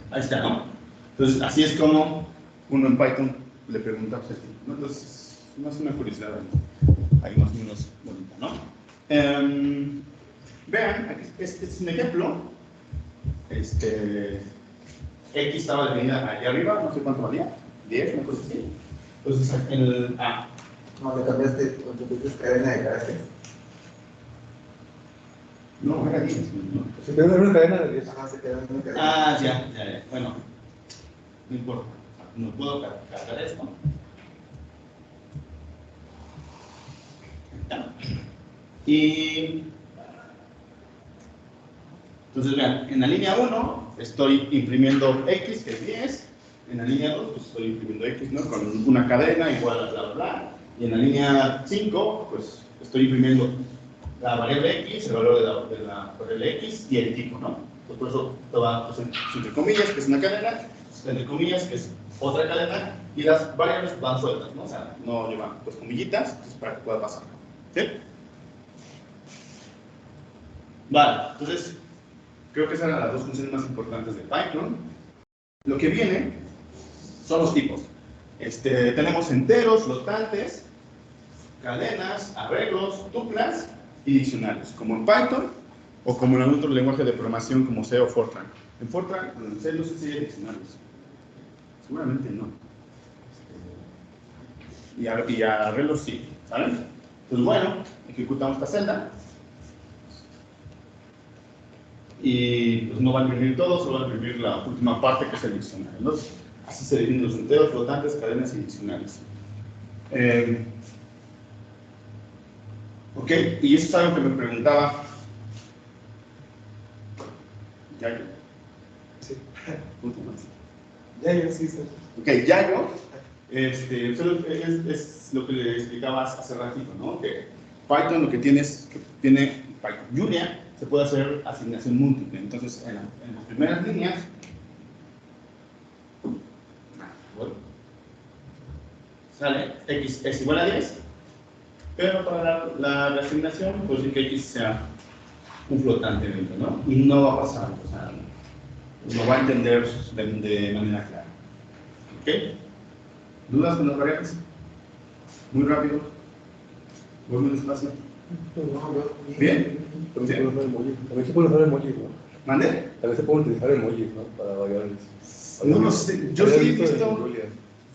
Ahí está, ¿no? Entonces, así es como uno en Python le pregunta a usted, ¿no? Entonces, no es una curiosidad ahí más o menos bonita, ¿no? Vean, aquí este es un ejemplo. X estaba definida allá arriba, no sé cuánto valía, 10, una cosa así. Entonces, No, le cambiaste, cuando pusiste cadena de caracteres. no, era 10, ¿no? Se quedó en una cadena de 10. Ajá, se quedó en una cadena. Ah, ya. Bueno, no importa. No puedo cargar esto. Y entonces vean, en la línea 1 estoy imprimiendo X, que es 10. En la línea 2 pues estoy imprimiendo X, ¿no? Con una cadena igual a bla, bla, bla. Y en la línea 5 pues estoy imprimiendo la variable X, el valor de la variable X y el tipo, ¿no? Entonces, por eso esto va pues, entre comillas, que es una cadena, entre comillas, que es otra cadena, y las variables van sueltas, ¿no? O sea, no llevan pues comillitas, pues, para que pueda pasar. ¿Sí? Vale, entonces, creo que esas eran las dos funciones más importantes de Python. Lo que viene son los tipos. Tenemos enteros, flotantes, cadenas, arreglos, tuplas y diccionarios, como en Python o como en otro lenguaje de programación como C o Fortran. En Fortran, en C no sé si hay diccionarios. Seguramente no. Y arreglos sí, ¿saben? Entonces, bueno, ejecutamos esta celda. Y pues no va a imprimir todo, solo va a imprimir la última parte que es el diccionario, ¿no? Así se definen los enteros, flotantes, cadenas y diccionarios. Ok, y eso es algo que me preguntaba Yayo. Sí. Punto más. Ya, sí, sí. Ok, Yayo, es lo que le explicaba hace ratito, ¿no? Que Python lo que tiene es que tiene Python Julia, se puede hacer asignación múltiple. Entonces, en las primeras líneas, bueno, sale X es igual a 10, pero para la reasignación, pues sí que X sea un flotante dentro, ¿no? Y no va a pasar, o sea, lo va a entender de manera clara. ¿Ok? ¿Dudas con las variables? Muy rápido. Voy muy despacio. ¿Bien? También se puede usar emojis. También se puede usar emojis, ¿no? ¿Mande? También se pueden utilizar emojis, ¿no? Para variables. No lo sé. Yo Había sí he visto en visto. Julia.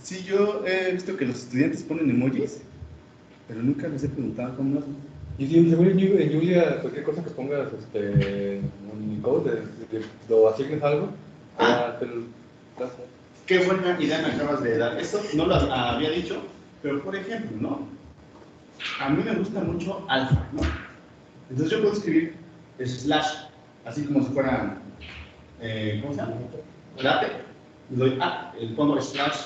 Sí, yo he visto que los estudiantes ponen emojis, pero nunca les he preguntado cómo lo hacen. Y sí, según en Julia, cualquier cosa que pongas en Unicode, lo asignes algo, te lo das. Qué buena idea me acabas de dar. Eso no lo había dicho, pero por ejemplo, ¿no? A mí me gusta mucho alfa, ¿no? Entonces yo puedo escribir slash, así como si fuera, ¿cómo se llama? Late. Le doy le pongo slash,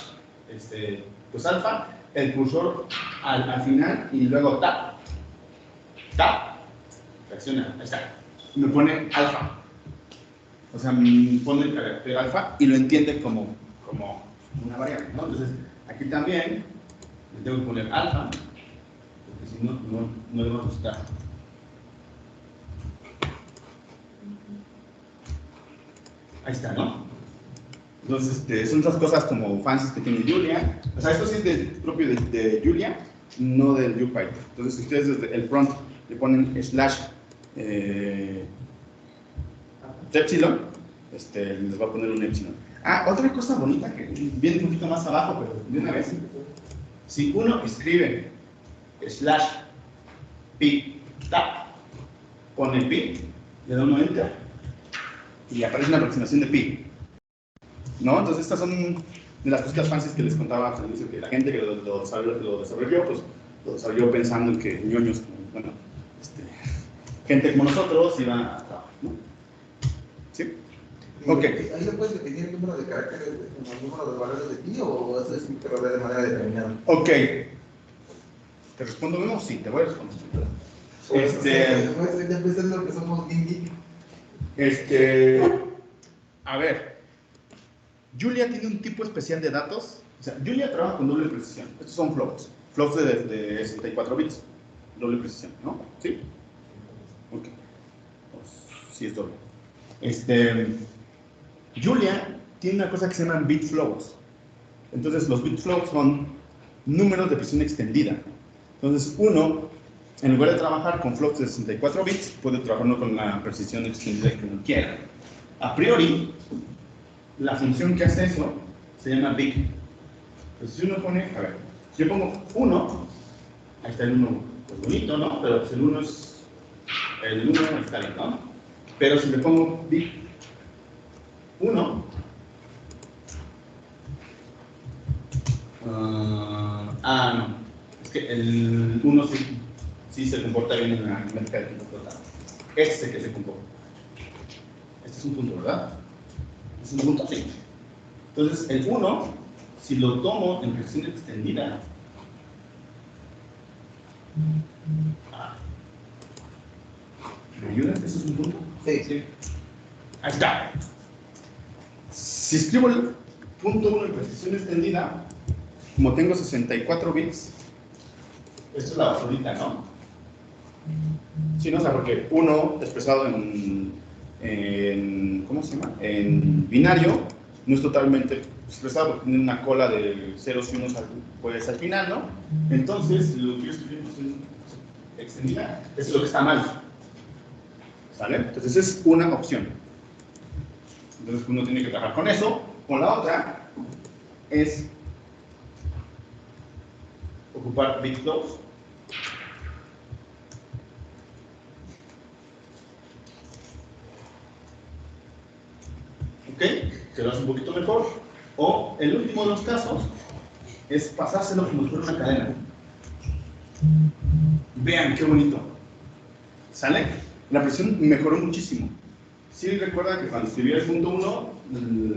pues alfa, el cursor al final y luego tab. Tab, reacciona, ahí está. Me pone alfa. O sea, me pone el carácter alfa y lo entiende como una variable, ¿no? Entonces, aquí también le tengo que poner alfa, porque si no, no le va a gustar. Ahí está, ¿no? Entonces, son esas cosas como fancies que tiene Julia. O sea, esto sí es propio de Julia, no del UPython. Entonces, si ustedes desde el prompt le ponen /epsilon, les va a poner un epsilon. Ah, otra cosa bonita que viene un poquito más abajo, pero de una vez. Si uno escribe /pi tap, pone pi, le da uno enter y aparece una aproximación de pi. ¿No? Entonces, estas son de las cositas fancies que les contaba al inicio, que la gente que lo desarrolló, pues lo desarrolló pensando en que ñoños, bueno, gente como nosotros iba a trabajar, ¿no? ¿Sí? Ok. ¿Ahí le puedes definir el número de caracteres, el número de valores de pi, o eso es que lo ve de manera determinada? Ok. ¿Te respondo mismo? Sí, te voy a responder. Ya pensando que somos geek. A ver. Julia tiene un tipo especial de datos. O sea, Julia trabaja con doble precisión. Estos son floats. Floats de 64 bits. Doble precisión, ¿no? ¿Sí? Ok. Pues, sí, es doble. Julia tiene una cosa que se llaman bit floats. Entonces, los bit floats son números de precisión extendida. Entonces, uno, en lugar de trabajar con floats de 64 bits, puede trabajar con la precisión extendida que uno quiera. A priori, la función que hace eso se llama big. Entonces, si uno pone, a ver, si yo pongo 1, ahí está el 1, pues bonito, ¿no? Pero pues el 1 es, el 1 está bien, ¿no? Pero si le pongo big 1, no, es que el 1 sí se comporta bien en la aritmética de tiempo total. Este es el que se comporta. Este es un punto, ¿verdad? Es un punto, sí. Entonces, el 1, si lo tomo en precisión extendida, ¿me ayudas? ¿Eso es un punto? Sí. Ahí está. Si escribo el punto 1 en precisión extendida, como tengo 64 bits, esto es la basurita, ¿no? Sí, no, o sea, porque 1 expresado en ¿cómo se llama? En binario, no es totalmente expresado, porque tiene una cola de ceros y unos pues, al final, ¿no? Entonces, lo que yo estoy viendo es extendida, eso es lo que está mal. ¿Sale? Entonces, es una opción. Entonces, uno tiene que trabajar con eso. Con la otra, es ocupar bit flows. ¿Ok? Que lo hace un poquito mejor. O el último de los casos es pasárselo como si fuera una cadena. Vean qué bonito. ¿Sale? La presión mejoró muchísimo. Sí, recuerdan que cuando escribía el punto 1,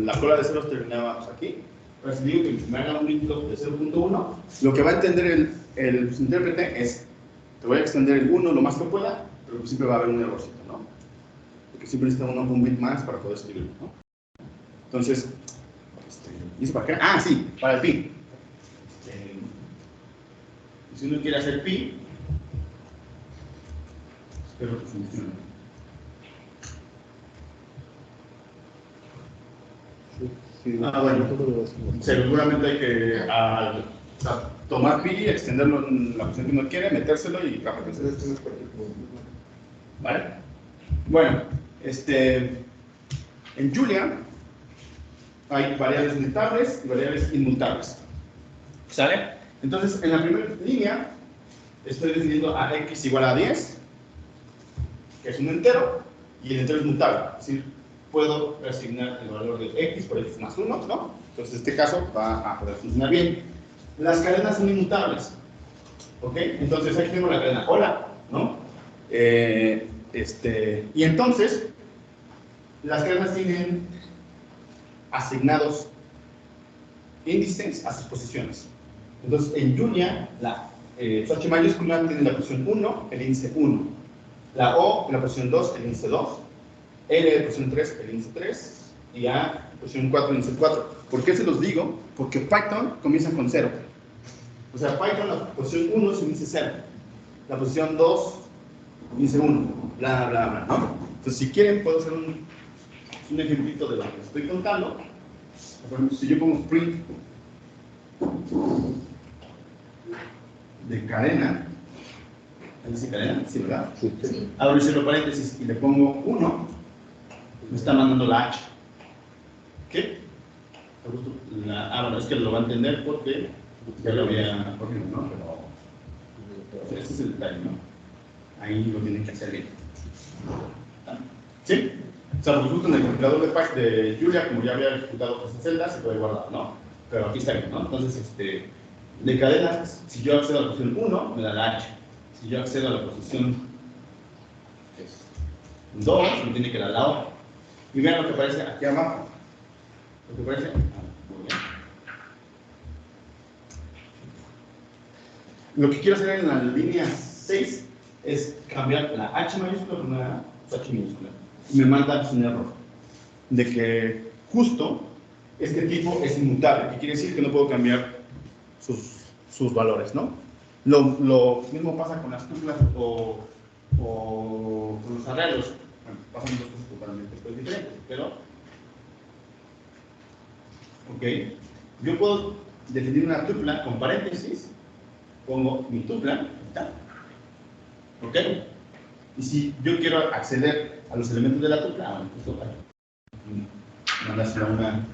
la cola de ceros terminaba aquí. Ahora si digo que me haga un bit flow de 0.1, lo que va a entender el intérprete es: te voy a extender el 1 lo más que pueda, pero pues siempre va a haber un errorcito, ¿no? Porque siempre necesita uno un bit más para poder escribirlo, ¿no? Entonces, ¿y eso para qué? Ah, sí, para el pi. Si uno quiere hacer pi, espero que funcione. Bueno, seguramente hay que tomar pi, extenderlo en la posición que uno quiere, metérselo y trabajar. ¿Vale? Bueno, en Julia hay variables mutables y variables inmutables. ¿Sale? Entonces, en la primera línea estoy definiendo a x igual a 10, que es un entero, y el entero es mutable. Es decir, puedo asignar el valor de x por x más 1, ¿no? Entonces, en este caso va a poder funcionar bien. Las cadenas son inmutables. ¿Ok? Entonces, aquí tengo la cadena hola, ¿no? Y entonces, las cadenas tienen asignados índices a sus posiciones. Entonces, en Julia, la H mayúscula tiene la posición 1, el índice 1. La O en la posición 2, el índice 2. L en la posición 3, el índice 3. Y A en la posición 4, el índice 4. ¿Por qué se los digo? Porque Python comienza con 0. O sea, Python, la posición 1 es el índice 0. La posición 2, índice 1. Bla, bla, bla, ¿no? Entonces, si quieren, puedo hacer un ejemplito de lo que estoy contando. Por ejemplo, si yo pongo print de cadena, ¿ahí dice cadena? Sí, ¿verdad? Sí. Sí. Abro y cierro paréntesis y le pongo 1, me está mandando la H. ¿Qué? Bueno, es que lo va a entender porque ya lo había corrido, ¿no? Pero este es el detalle, ¿no? Ahí lo tienen que hacer bien. ¿Sí? O sea, pues justo en el compilador de patch de Julia, como ya había ejecutado esa celda, se puede guardar, ¿no? Pero aquí está bien, ¿no? Entonces, de cadenas, si yo accedo a la posición 1, me da la H. Si yo accedo a la posición 2, me tiene que dar la O. Y vean lo que aparece aquí abajo. Lo que aparece. Muy bien. Lo que quiero hacer en la línea 6 es cambiar la H mayúscula por una H minúscula. Y me manda un error de que justo este tipo es inmutable, que quiere decir que no puedo cambiar sus valores, ¿no? Lo mismo pasa con las tuplas o con los arreglos. Bueno, pasan dos cosas totalmente diferentes, pero ok, yo puedo definir una tupla con paréntesis, pongo mi tupla, ok, y si yo quiero acceder a los elementos de la tupla, bueno, pues mandárselo a una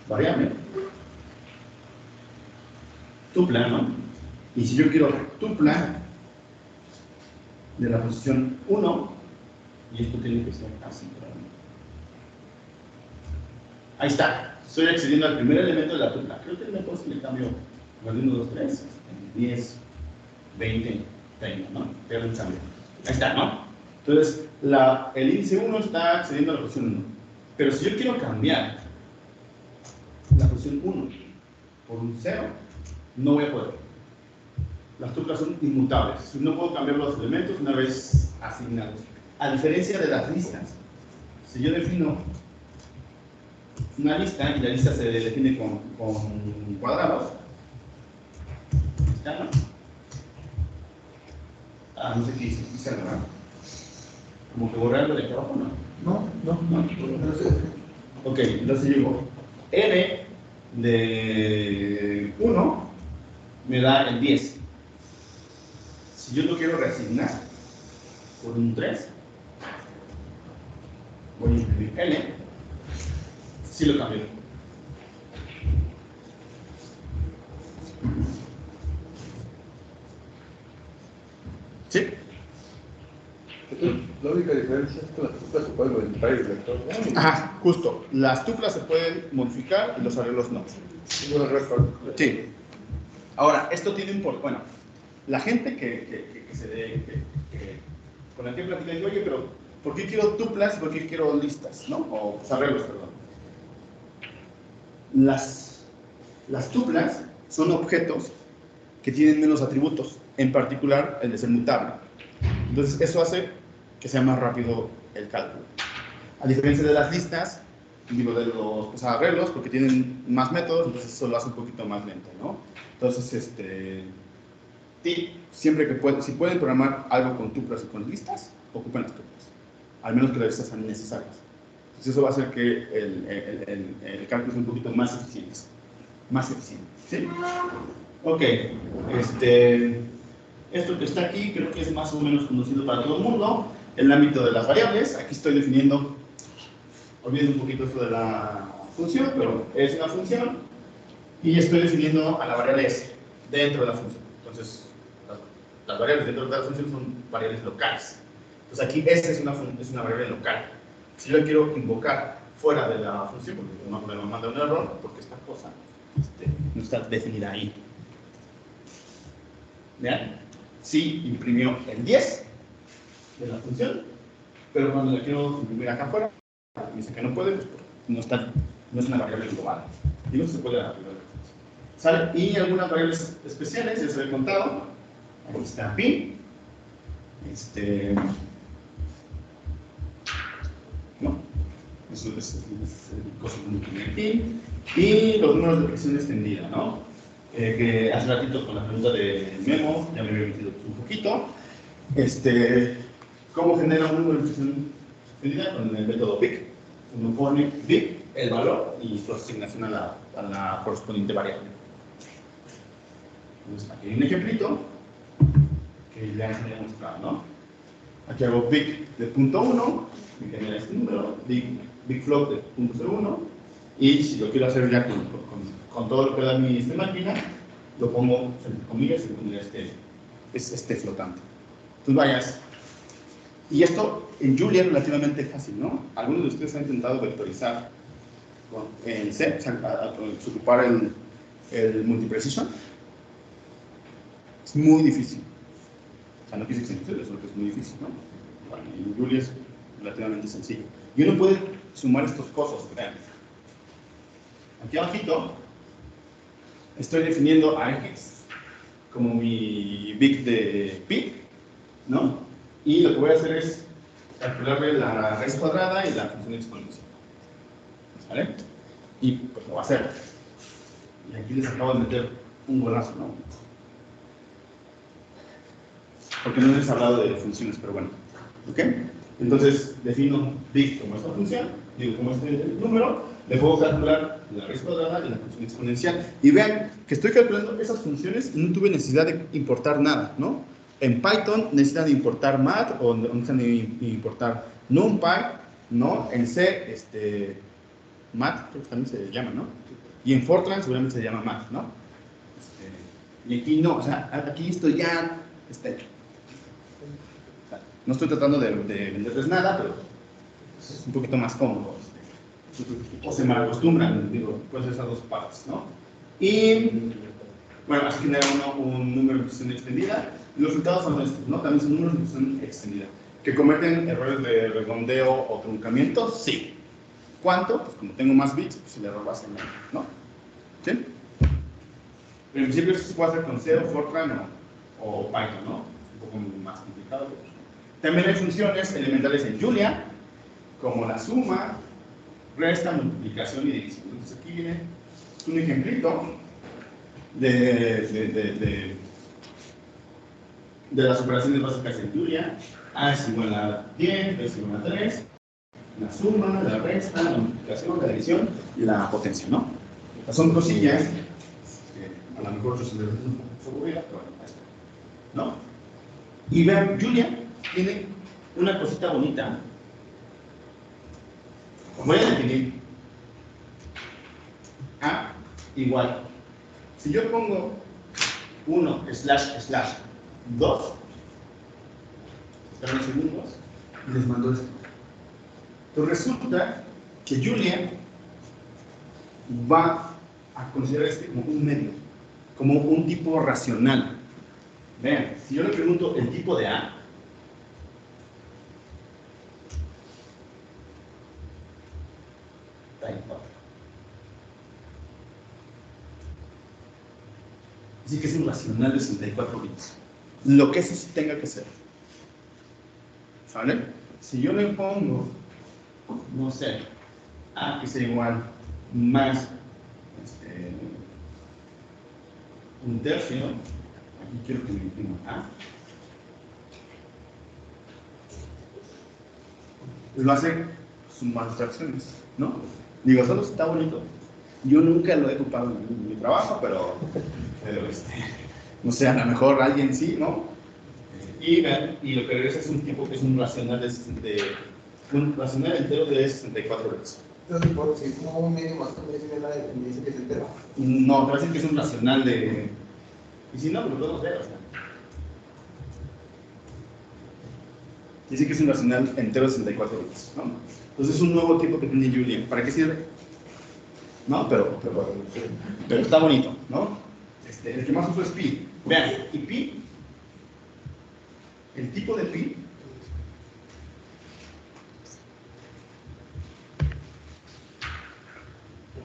variable, tupla, ¿no? Y si yo quiero tupla de la posición 1, y esto tiene que ser así, ahí está, estoy accediendo al primer elemento de la tupla. Creo que después le cambio 1, 2, 3, 10, 20, 30, ¿no? Pero un cambio. Ahí está, ¿no? Entonces, el índice 1 está accediendo a la posición 1. Pero si yo quiero cambiar la posición 1 por un 0, no voy a poder. Las tuplas son inmutables. No puedo cambiar los elementos una vez asignados. A diferencia de las listas, si yo defino una lista y la lista se define con cuadrados, ¿está, no? No sé qué dice, ¿verdad? Como que borrarlo de aquí abajo, ¿no? No. Ok, entonces digo, n de 1 me da el 10. Si yo lo quiero reasignar por un 3, voy a imprimir n, si lo cambio. ¿Sí? La única diferencia es que las tuplas se pueden modificar y el lector no. Ajá, justo. Las tuplas se pueden modificar y los arreglos no. Bueno, récord. Sí. Ahora, esto tiene un por... Bueno, la gente con la que platica dice, oye, pero ¿por qué quiero tuplas y por qué quiero listas? ¿No? O pues, arreglos, perdón. Las tuplas son objetos que tienen menos atributos, en particular el de ser mutable. Entonces, eso hace que sea más rápido el cálculo. A diferencia de las listas, digo, de los arreglos, porque tienen más métodos, entonces eso lo hace un poquito más lento, ¿no? Entonces, siempre que pueden, si pueden programar algo con tuplas y con listas, ocupen las tuplas, al menos que las listas sean necesarias. Entonces eso va a hacer que el cálculo sea un poquito más eficiente. ¿Sí? Ok, esto que está aquí creo que es más o menos conocido para todo el mundo. El ámbito de las variables, aquí estoy definiendo, olviden un poquito esto de la función, pero es una función y estoy definiendo a la variable s dentro de la función. Entonces, las variables dentro de la función son variables locales. Entonces aquí s es una variable local. Si yo la quiero invocar fuera de la función, porque me manda un error, porque esta cosa no está definida ahí. ¿Vean? Sí imprimió el 10 de la función, pero cuando la quiero imprimir acá afuera, me dice que no puede, pues no es una variable global. Y no se puede aplicar. ¿Sale? Y algunas variables especiales, ya se lo he contado. Ahí está pin. No, eso es cosa de pin. Y los números de presión extendida, ¿no? Que hace ratito con la pregunta de Memo, ya me había metido un poquito. ¿Cómo genera un número de presión extendida? Con el método PIC. Uno pone PIC, el valor, y su asignación a la correspondiente variable. Entonces, aquí hay un ejemplito que ya les había mostrado, ¿no? Aquí hago big de punto 1, me genera este número, big float de punto 01, y si lo quiero hacer ya con todo lo que da mi máquina, lo pongo entre comillas y le pondría este flotante. Entonces vayas. Y esto en Julia es relativamente fácil, ¿no? Algunos de ustedes han intentado vectorizar en C, o sea, ocupar el multiprecision. Es muy difícil. O sea, no quise que se entienda, solo que es muy difícil, ¿no? Bueno, en Julia es relativamente sencillo. Y uno puede sumar estos cosas, vean. Aquí abajito estoy definiendo a X como mi big de pi, ¿no? Y lo que voy a hacer es calcularle la raíz cuadrada y la función exponencial. ¿Vale? Y pues lo voy a hacer. Y aquí les acabo de meter un golazo, ¿no? Porque no les he hablado de funciones, pero bueno. ¿Ok? Entonces defino big como esta función, digo como este número, le puedo calcular la raíz cuadrada y la función exponencial. Y vean que estoy calculando esas funciones y no tuve necesidad de importar nada, ¿no? En Python necesitan importar math o necesitan importar numpy, ¿no? En C, math, creo que también se llama, ¿no? Y en Fortran seguramente se llama math, ¿no? Y aquí no, o sea, aquí esto ya está hecho. O sea, no estoy tratando de venderles nada, pero es un poquito más cómodo. O se mal acostumbran, digo, pues esas dos partes, ¿no? Y, bueno, así genera uno un número de función extendida. Y los resultados son estos, ¿no? También son números de función extendida. ¿Que cometen errores de redondeo o truncamiento? Sí. ¿Cuánto? Pues como tengo más bits, pues el error va a ser menor, ¿no? ¿Sí? En principio eso se puede hacer con C o Fortran o Python, ¿no? Un poco más complicado. Pero... También hay funciones elementales en Julia, como la suma, resta, multiplicación y división. Entonces aquí viene un ejemplito de las operaciones básicas en Julia. A es igual a 10, B es igual a 3, la suma, la resta, la multiplicación, la división y la potencia, ¿no? Son cosillas que a lo mejor se les un poco aburrida, pero bueno, ahí está, ¿no? Y vean, Julia tiene una cosita bonita. Voy a definir A igual. Si yo pongo 1//2, están los segundos, y les mando esto. Entonces resulta que Julia va a considerar este como un medio, como un tipo racional. Vean, si yo le pregunto el tipo de A, está ahí, así que es un racional de 64 bits. Lo que eso tenga que ser. ¿Vale? Si yo le pongo, no sé, A que sea igual más un tercio, aquí quiero que me imprima A, lo hace sumar fracciones, ¿no? Digo, solo está bonito. Yo nunca lo he ocupado en mi trabajo, pero no sé, a lo mejor alguien sí, ¿no? Y lo que regresa es un tipo que es un racional un racional entero de 64 bits. Entonces, por si es como un medio más o menos, me dice que es entero. No, te va a decir que es un racional de... Y si no, pues lo podemos ver, o sea. Dice que es un racional entero de 64 bits, ¿no? Entonces es un nuevo tipo que tiene Julia. ¿Para qué sirve? No, pero está bonito, ¿no? El que más uso es pi. Vean, y pi, el tipo de pi,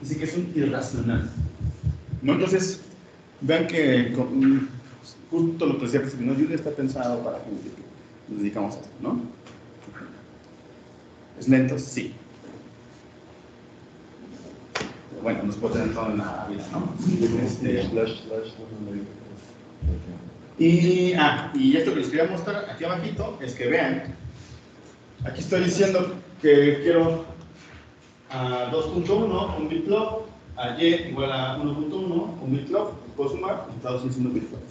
dice que es un irracional, ¿no? Entonces, vean que justo lo que decía, pues, ¿no? Julia está pensado para que nos dedicamos a esto, ¿no? ¿Es lento? Sí. Bueno, nos puede tener todo en la vida, ¿no? Y esto que les quería mostrar aquí abajito es que vean, aquí estoy diciendo que quiero a 2.1 un bit float, a y igual a 1.1 un bit float, puedo sumar, resultados es un bit float.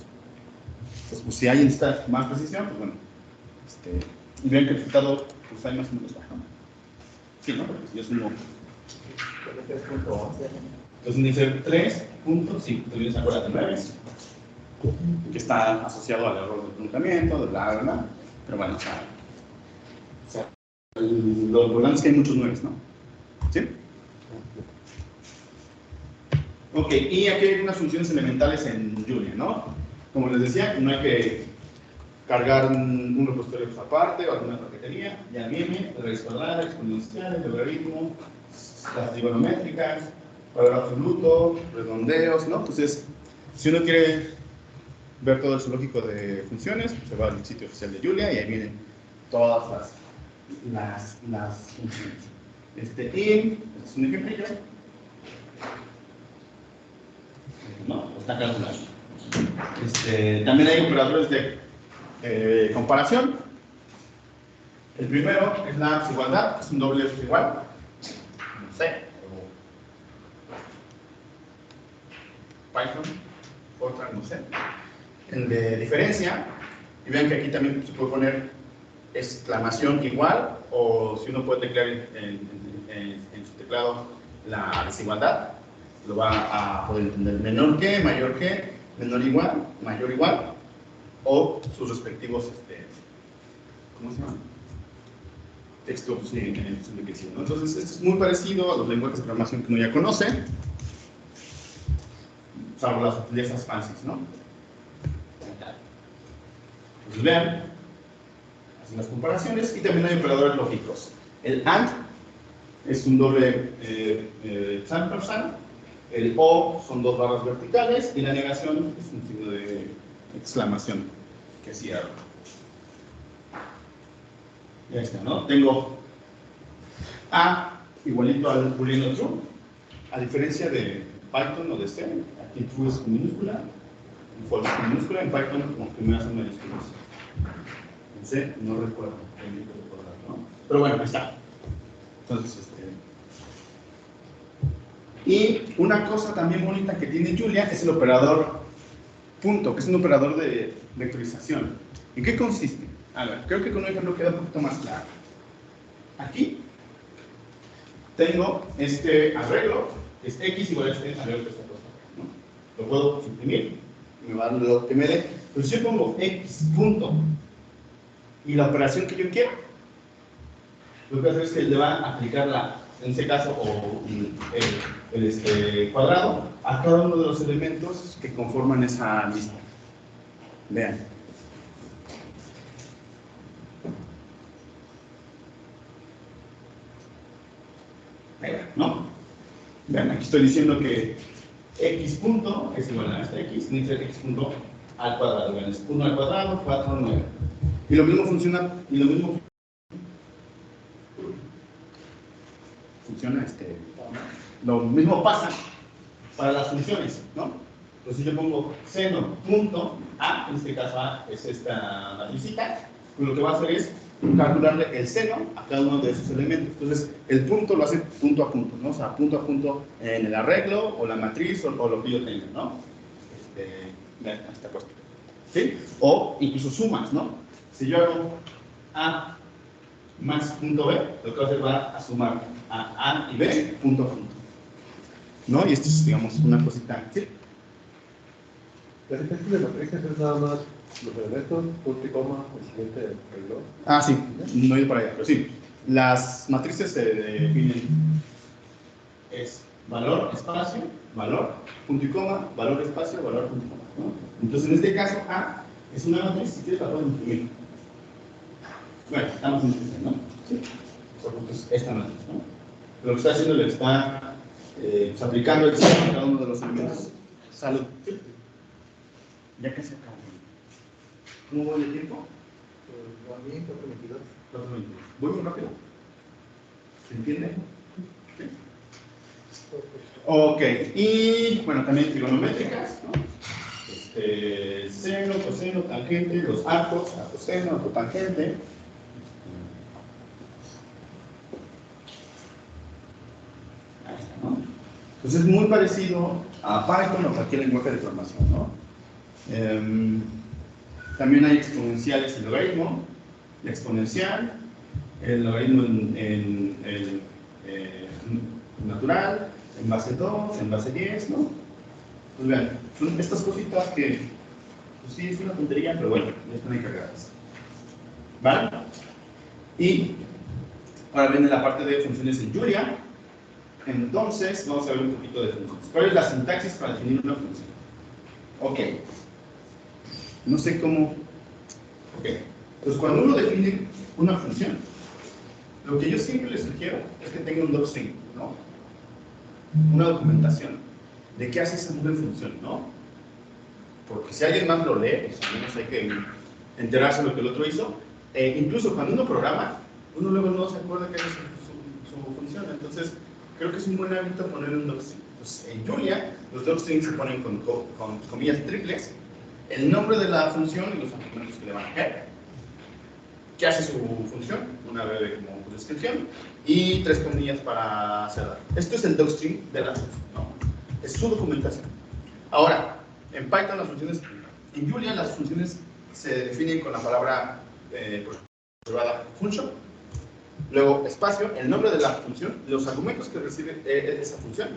pues si alguien necesita más precisión, pues bueno, y vean que el resultado, pues hay más o menos bajo. Sí, ¿no? Porque si yo sumo. Entonces dice 3 puntos, sí, también se acuerdan de 9, que está asociado al error de truncamiento, de bla, bla, bla. Pero bueno, o sea lo importante es que hay muchos 9, ¿no? ¿Sí? Ok, y aquí hay unas funciones elementales en Julia, ¿no? Como les decía, no hay que cargar un repositorio aparte o alguna paquetería. Ya viene el raíz cuadrada, exponencial, logaritmo, las trigonométricas, valor absoluto, redondeos, ¿no? Entonces, si uno quiere ver todo el zoológico de funciones, pues se va al sitio oficial de Julia y ahí vienen todas las funciones. Este es un ejemplo, ¿no? Está calculado. También hay operadores de comparación. El primero es la desigualdad, es un doble igual. No sé. Python, otra, no sé. El de diferencia, y vean que aquí también se puede poner exclamación igual, o si uno puede teclear en su teclado la desigualdad, lo va a poder entender. Menor que, mayor que, menor igual, mayor igual, o sus respectivos, ¿cómo se llama? Textos enriquecidos, ¿no? Entonces, esto es muy parecido a los lenguajes de programación que uno ya conoce, salvo las sutilezas fancies, ¿no? Pues vean, hacen las comparaciones y también hay operadores lógicos. El AND es un doble ampersand, el O son dos barras verticales y la negación es un signo de exclamación que cierra. Ya está, ¿no? Tengo A igualito al booleano true, a diferencia de Python o de C, aquí true es con minúscula, y false con minúscula, en Python como primeras son mayúsculas. En C no recuerdo, ¿no? Pero bueno, ahí está. Entonces, y una cosa también bonita que tiene Julia es el operador punto, que es un operador de vectorización. ¿En qué consiste? A ver, creo que con un ejemplo queda un poquito más claro. Aquí tengo este arreglo, que es x igual a este arreglo que está puesto, ¿no? Lo puedo suprimir y me va a dar lo que me dé. Pero si yo pongo x punto y la operación que yo quiero, lo que hace es que le va a aplicar en este caso, el cuadrado a cada uno de los elementos que conforman esa lista. Vean. ¿No? Vean, aquí estoy diciendo que x punto es igual a esta x, dice x punto al cuadrado. Vean, es 1 al cuadrado, 4, 9. Y lo mismo funciona, lo mismo pasa para las funciones, ¿no? Entonces yo pongo seno punto a, en este caso a es esta matricita, pues lo que va a hacer es calcularle el seno a cada uno de esos elementos. Entonces el punto lo hace punto a punto, ¿no? O sea, punto a punto en el arreglo o la matriz o lo que yo tenga, ¿no? Esta cosa. ¿Sí? O incluso sumas, ¿no? Si yo hago a más punto b, lo que va a hacer va a sumar a y b punto a punto, ¿no? Y esto es, digamos, una cosita. ¿Sí? ¿El ejemplo de matrices es nada más los elementos, punto y coma, el siguiente reloj? Ah, sí, no he ido para allá, pero sí. Las matrices se definen, es valor, espacio, valor, punto y coma, valor, espacio, valor, punto y coma, ¿no? Entonces, en este caso, A es una matriz, si quieres la puedo imprimir. Bueno, estamos en este, ¿no? Sí. Pues esta matriz, ¿no? Lo que está haciendo le está aplicando el signo a cada uno de los elementos. Salud. ¿Sí? Ya casi acabo. ¿Cómo voy de tiempo? Pues, bien, 4:22. 4:22. ¿Voy muy rápido? ¿Se entiende? ¿Sí? Ok, y bueno, también trigonométricas, ¿no? Seno, coseno, tangente, los arcos, arcoseno, arcotangente. Ahí está, ¿no? Entonces es muy parecido a Python o cualquier lenguaje de programación, ¿no? También hay exponenciales en logaritmo, la exponencial, el logaritmo natural, en base 2, en base 10, ¿no? Pues vean, son estas cositas que, pues sí, es una tontería, pero bueno, ya están encargadas. ¿Vale? Y ahora viene la parte de funciones en Julia. Entonces, vamos a ver un poquito de funciones. ¿Cuál es la sintaxis para definir una función? Ok. No sé cómo. Ok. Pues cuando uno define una función, lo que yo siempre les sugiero es que tenga un docstring, ¿no? Una documentación de qué hace esa función, ¿no? Porque si alguien más lo lee, pues al menos hay que enterarse de lo que el otro hizo. Incluso cuando uno programa, uno luego no se acuerda que es su función. Entonces, creo que es un buen hábito poner un docstring. Pues en Julia, los docstrings se ponen con comillas triples, el nombre de la función y los argumentos que le van a caer. ¿Qué hace su función? Una breve como descripción y 3 comillas para cerrar. Esto es el docstring de la función, ¿no? Es su documentación. Ahora, en Python las funciones, en Julia las funciones se definen con la palabra privada function, luego espacio, el nombre de la función, los argumentos que recibe esa función,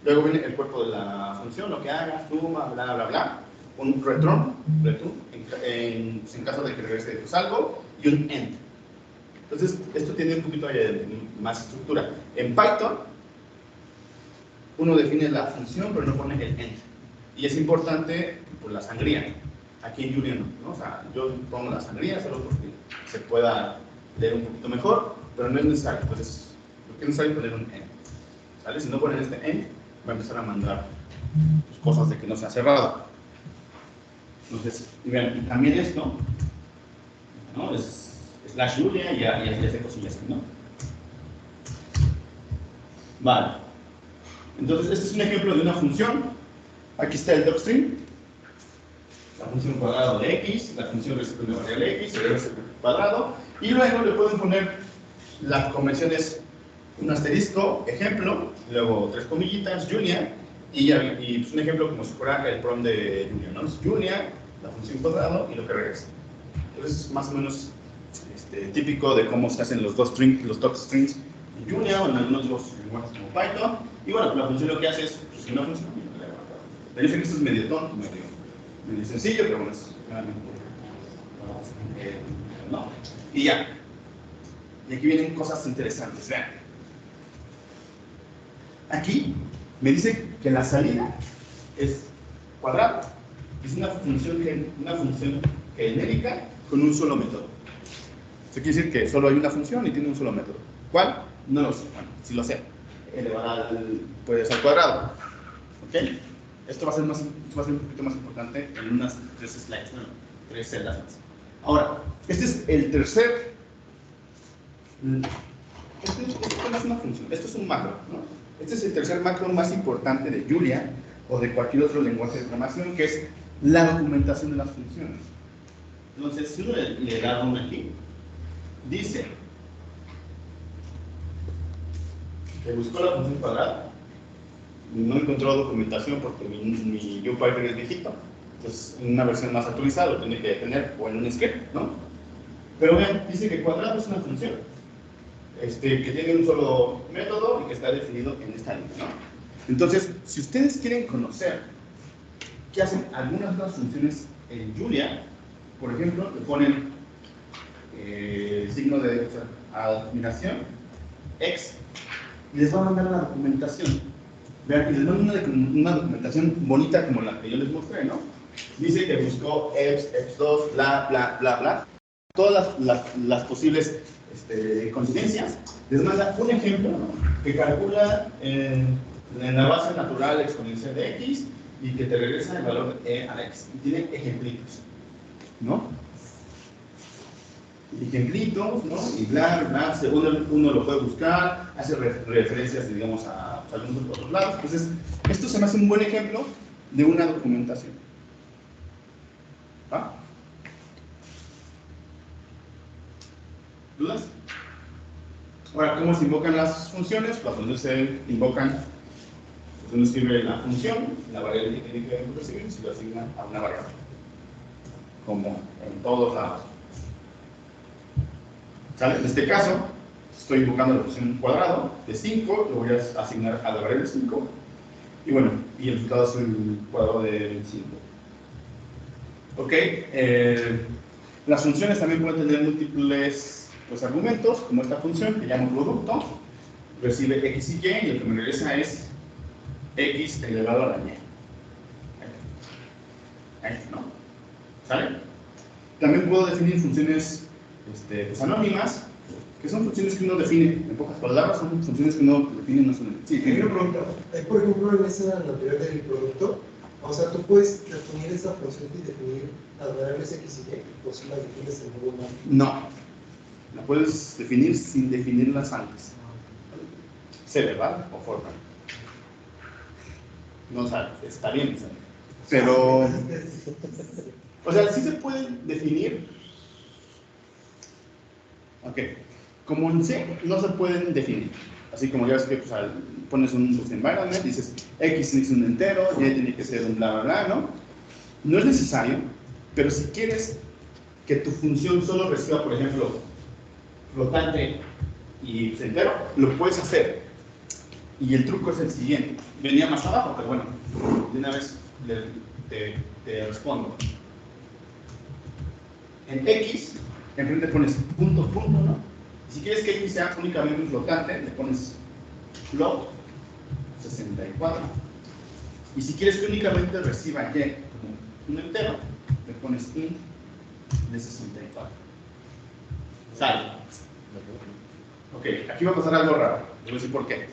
luego viene el cuerpo de la función, lo que haga, suma, bla, bla, bla, un return en caso de que regrese pues, algo, y un end. Entonces, esto tiene un poquito más estructura. En Python, uno define la función, pero no pone el end. Y es importante por la sangría. Aquí en Julia no, ¿no? O sea, yo pongo la sangría solo porque se pueda leer un poquito mejor, pero no es necesario. Entonces, lo que es necesario es poner un end. ¿Sale? Si no ponen este end, va a empezar a mandar pues, cosas de que no se ha cerrado. Entonces, vean, y también esto, ¿no? Es slash Julia y ya hace cosillas, ¿no? Vale. Entonces, este es un ejemplo de una función. Aquí está el docstring. La función cuadrado de x, la función respecto de una variable x, el cuadrado. Y luego le pueden poner las convenciones, un asterisco, ejemplo, luego 3 comillitas, Julia, y pues un ejemplo como si fuera el prom de Julia, ¿no? Es Julia, la función cuadrado y lo que regresa. Entonces, más o menos típico de cómo se hacen los docstrings en Julia o en algunos otros lenguajes como Python. Y bueno, la función lo que hace es, pues, una función. Yo sé que esto es medio tonto, medio sencillo, pero bueno, es no. Y ya. Y aquí vienen cosas interesantes. Vean. Aquí me dice que la salida es cuadrado. Es una función genérica con un solo método. Eso quiere decir que solo hay una función y tiene un solo método. ¿Cuál? No lo sé. Bueno, si lo sé. Elevada puede ser al cuadrado. ¿Ok? Esto va a ser un poquito más importante en unas 3 slides, ¿no? 3 celdas más. Ahora, este es el tercer. Esto no es una función, esto es un macro, ¿no? Este es el tercer macro más importante de Julia o de cualquier otro lenguaje de programación, que es la documentación de las funciones. Entonces, si uno le da un aquí, dice que buscó la función cuadrada. No encontró documentación porque mi UPython es viejito. Entonces, en una versión más actualizada lo tiene que tener o en un script, ¿no? Pero vean, dice que cuadrado es una función que tiene un solo método y que está definido en esta línea, ¿no? Entonces, si ustedes quieren conocer qué hacen algunas de las funciones en Julia, por ejemplo, le ponen signo de admiración, x, y les va a mandar la documentación. Vean, y les mando una documentación bonita como la que yo les mostré, ¿no? Dice que buscó EPS, EPS2, bla, bla, bla, bla. Todas las posibles coincidencias. Les manda un ejemplo, ¿no? Que calcula en la base natural exponencial de x y que te regresa el valor de e a la x. Y tiene ejemplitos, ¿no? Ejemplitos, ¿no? Y bla, bla, según uno lo puede buscar, hace referencias, digamos, a algunos otros lados. Entonces, esto se me hace un buen ejemplo de una documentación. ¿Va? ¿Dudas? Ahora, ¿cómo se invocan las funciones? Las funciones se invocan, uno escribe la función, la variable que recibir, se lo asigna a una variable. como en todos lados. ¿Sale? En este caso, estoy invocando la función cuadrado de 5, lo voy a asignar a la variable 5, y bueno, y el resultado es el cuadrado de 25. Ok, las funciones también pueden tener múltiples pues, argumentos, como esta función que llamo producto, recibe x y y, y lo que me regresa es x elevado a la y. Ahí, ¿no? ¿Sale? También puedo definir funciones pues, anónimas, que son funciones que uno define, en pocas palabras, son funciones que uno define no son. Sí, Hay una pregunta. Por ejemplo, en esa anterior del producto, o sea, tú puedes definir esa función y definir las variables x y y, o si las defines en modo humano. No, la puedes definir sin definirlas antes. Sé verbal o formal. No sabe, está bien, ¿sabes? Pero, o sea, sí se pueden definir. Ok, como en C no se pueden definir. Así como ya ves que pues, pones un environment, dices X tiene que ser un entero, Y tiene que ser un bla bla bla, ¿no? No es necesario, pero si quieres que tu función solo reciba, por ejemplo, flotante y pues, entero, lo puedes hacer. Y el truco es el siguiente. Venía más abajo, pero bueno, de una vez te respondo. En X, enfrente pones punto, punto, ¿no? Y si quieres que X sea únicamente un flotante, le pones float 64. Y si quieres que únicamente reciba Y como un entero, le pones int de 64. Sale. Ok, aquí va a pasar algo raro. Les voy a decir por qué.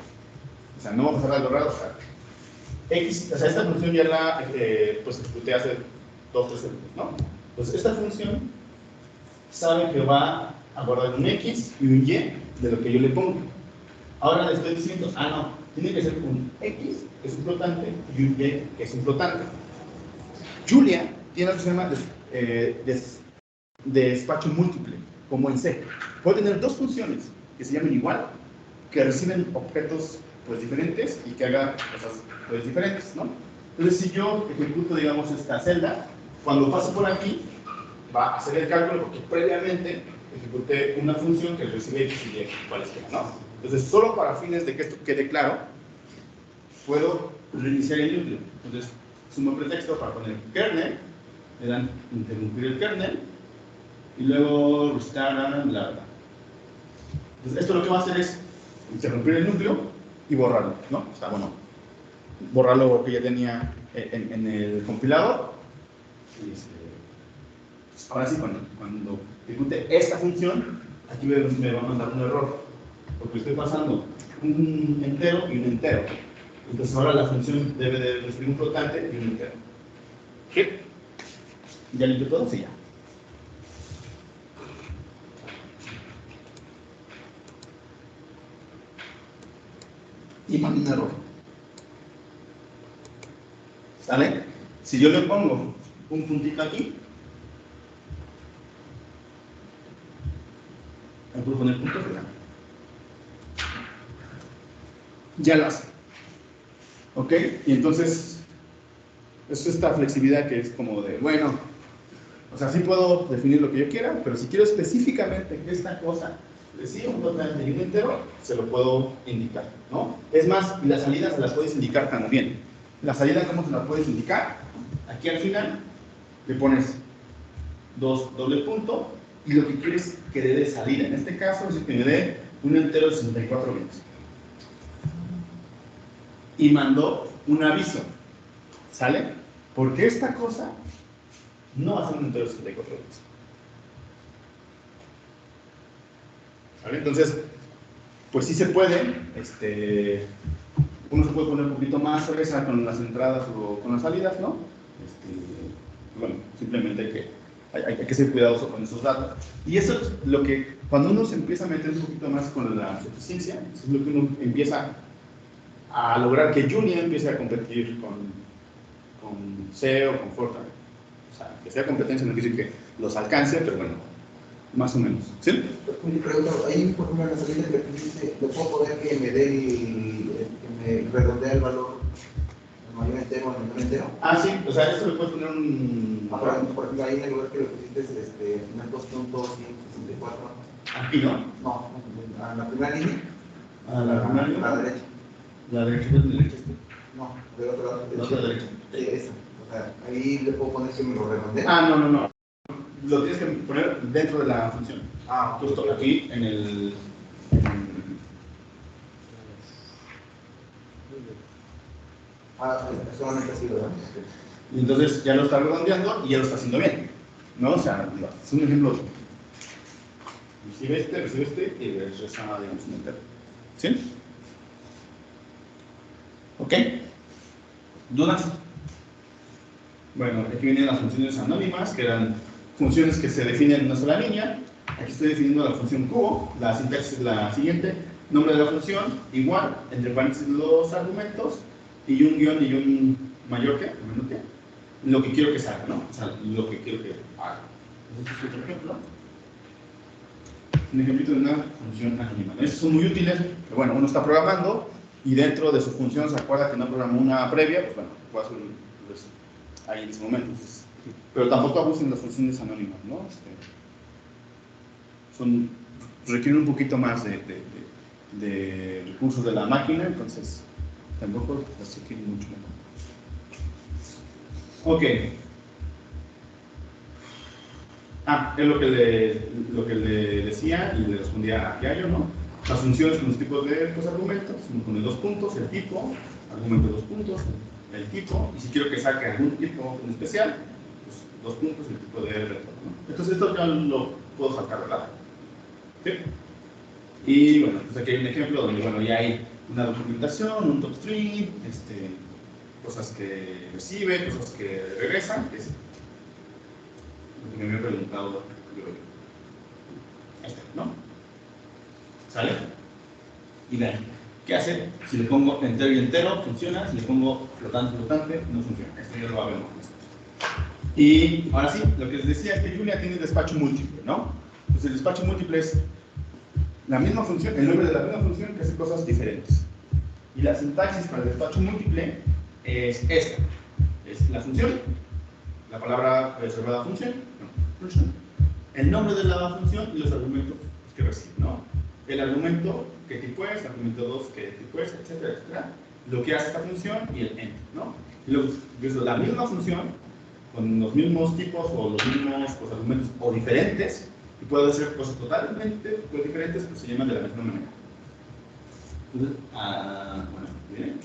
O sea, no va a pasar algo raro. O sea, X, o sea, esta función ya la pues ejecuté hace 2 o 3 segundos, ¿no? Entonces, esta función sabe que va a guardar un X y un Y de lo que yo le pongo. Ahora le estoy diciendo, no, tiene que ser un X, que es un flotante, y un Y, que es un flotante. Julia tiene algo que se llama despacho múltiple, como en C. Puede tener dos funciones que se llamen igual, que reciben objetos pues, diferentes y que hagan cosas pues, diferentes, ¿no? Entonces, si yo ejecuto, digamos, esta celda, cuando paso por aquí, va a hacer el cálculo porque previamente ejecuté una función que recibe X y Y cualesquiera, ¿no? Entonces, solo para fines de que esto quede claro, puedo reiniciar el núcleo. Entonces, sumo pretexto para poner kernel, le dan interrumpir el kernel, y luego restart, bla, bla. Entonces, esto lo que va a hacer es interrumpir el núcleo y borrarlo, ¿no? O sea, bueno, borrarlo que ya tenía en el compilador. Y ahora sí, cuando ejecute esta función, aquí me va a mandar un error, porque estoy pasando un entero y un entero. Entonces ahora la función debe de recibir un flotante y un entero. ¿Sí? ¿Ya limpió todo? Sí, ya. Y mando un error. ¿Sale? Si yo le pongo un puntito aquí, me puedo poner punto final. Ya lo hace. ¿Ok? Y entonces, es esta flexibilidad que es como de, bueno, o sea, sí puedo definir lo que yo quiera, pero si quiero específicamente que esta cosa reciba un flotante y un entero, se lo puedo indicar, ¿no? Es más, y las salidas se las puedes indicar también. La salida, ¿cómo se la puedes indicar? Aquí al final le pones doble punto y lo que quieres que dé de salida. En este caso es que me dé un entero de 64 bits. Y mandó un aviso. ¿Sale? Porque esta cosa no va a ser un entero de 64 bits. ¿Vale? Entonces, pues sí se puede, uno se puede poner un poquito más fresa con las entradas o con las salidas, ¿no? Bueno, simplemente hay que ser cuidadoso con esos datos. Y eso es lo que, cuando uno se empieza a meter un poquito más con la suficiencia, eso es lo que uno empieza a lograr que Julia empiece a competir con C o con Fortran. O sea, que sea competencia no quiere decir que los alcance, pero bueno, más o menos. ¿Sí? Mi pregunta, ahí por ejemplo en la salida que tú dices, ¿le puedo poner que me dé que me redondea el valor mayormente? entero o el menor entero. Ah, sí, o sea, esto le puedes poner un... Por ejemplo, ahí en el lugar que le pusiste, poner 2.164. Aquí, ¿no? No, a la primera línea. A la primera línea. A la derecha. La derecha, ¿de derecha? No, del otro lado. La otra derecha. Sí, esa. O sea, ahí le puedo poner que me lo redondee. Ah, no, no, no. Lo tienes que poner dentro de la función. Ah, ok. Justo aquí en el... Solamente así, ¿verdad? Y entonces ya lo está redondeando y ya lo está haciendo bien, ¿no? O sea, es un ejemplo. Recibe este y regresa, digamos, un entero. ¿Sí? ¿Ok? ¿Dudas? Bueno, aquí vienen las funciones anónimas, que eran funciones que se definen en una sola línea. Aquí estoy definiendo la función cubo, la sintaxis es la siguiente. Nombre de la función, igual, entre paréntesis los argumentos, y un guión y un mayor que, menor que, lo que quiero que salga, ¿no? O sea, lo que quiero que haga. Este es otro ejemplo. Un ejemplito de una función anónima. Estos son muy útiles, pero bueno, uno está programando y dentro de su función se acuerda que no programó una previa, pues bueno, puede hacer pues, ahí en ese momento. Entonces, pero tampoco abusen las funciones anónimas, ¿no? Requieren un poquito más de recursos de la máquina, entonces tampoco las requieren mucho mejor. Ok. Es lo que le decía y le respondía a Yayo, ¿no? Las funciones con los tipos de argumentos, uno pone 2 puntos, el tipo, argumento 2 puntos, el tipo, y si quiero que saque algún tipo en especial, pues 2 puntos, el tipo de retorno, ¿no? Entonces esto ya lo puedo sacar, ¿verdad? ¿Sí? Y bueno, pues aquí hay un ejemplo donde, bueno, ya hay una documentación, un top string, cosas que recibe, cosas que regresa, que es lo que me había preguntado yo. ¿No? ¿Sale? Y vean, ¿qué hace? Si le pongo entero y entero, funciona. Si le pongo flotante, flotante, no funciona. Esto ya lo va a ver más. Y ahora sí, lo que les decía es que Julia tiene despacho múltiple, ¿no? Entonces el despacho múltiple es la misma función, el nombre de la misma función que hace cosas diferentes. Y la sintaxis para el despacho múltiple es esta. Es la función, la palabra reservada función, el nombre de la función y los argumentos que recibe, ¿no? El argumento, qué tipo es, el argumento 2, qué tipo es, etcétera, etcétera. Lo que hace esta función y el enter, ¿no? Y luego, desde la misma función, con los mismos tipos o los mismos argumentos o diferentes, y puede hacer cosas totalmente diferentes, pero se llaman de la misma manera. Entonces, bueno, bien.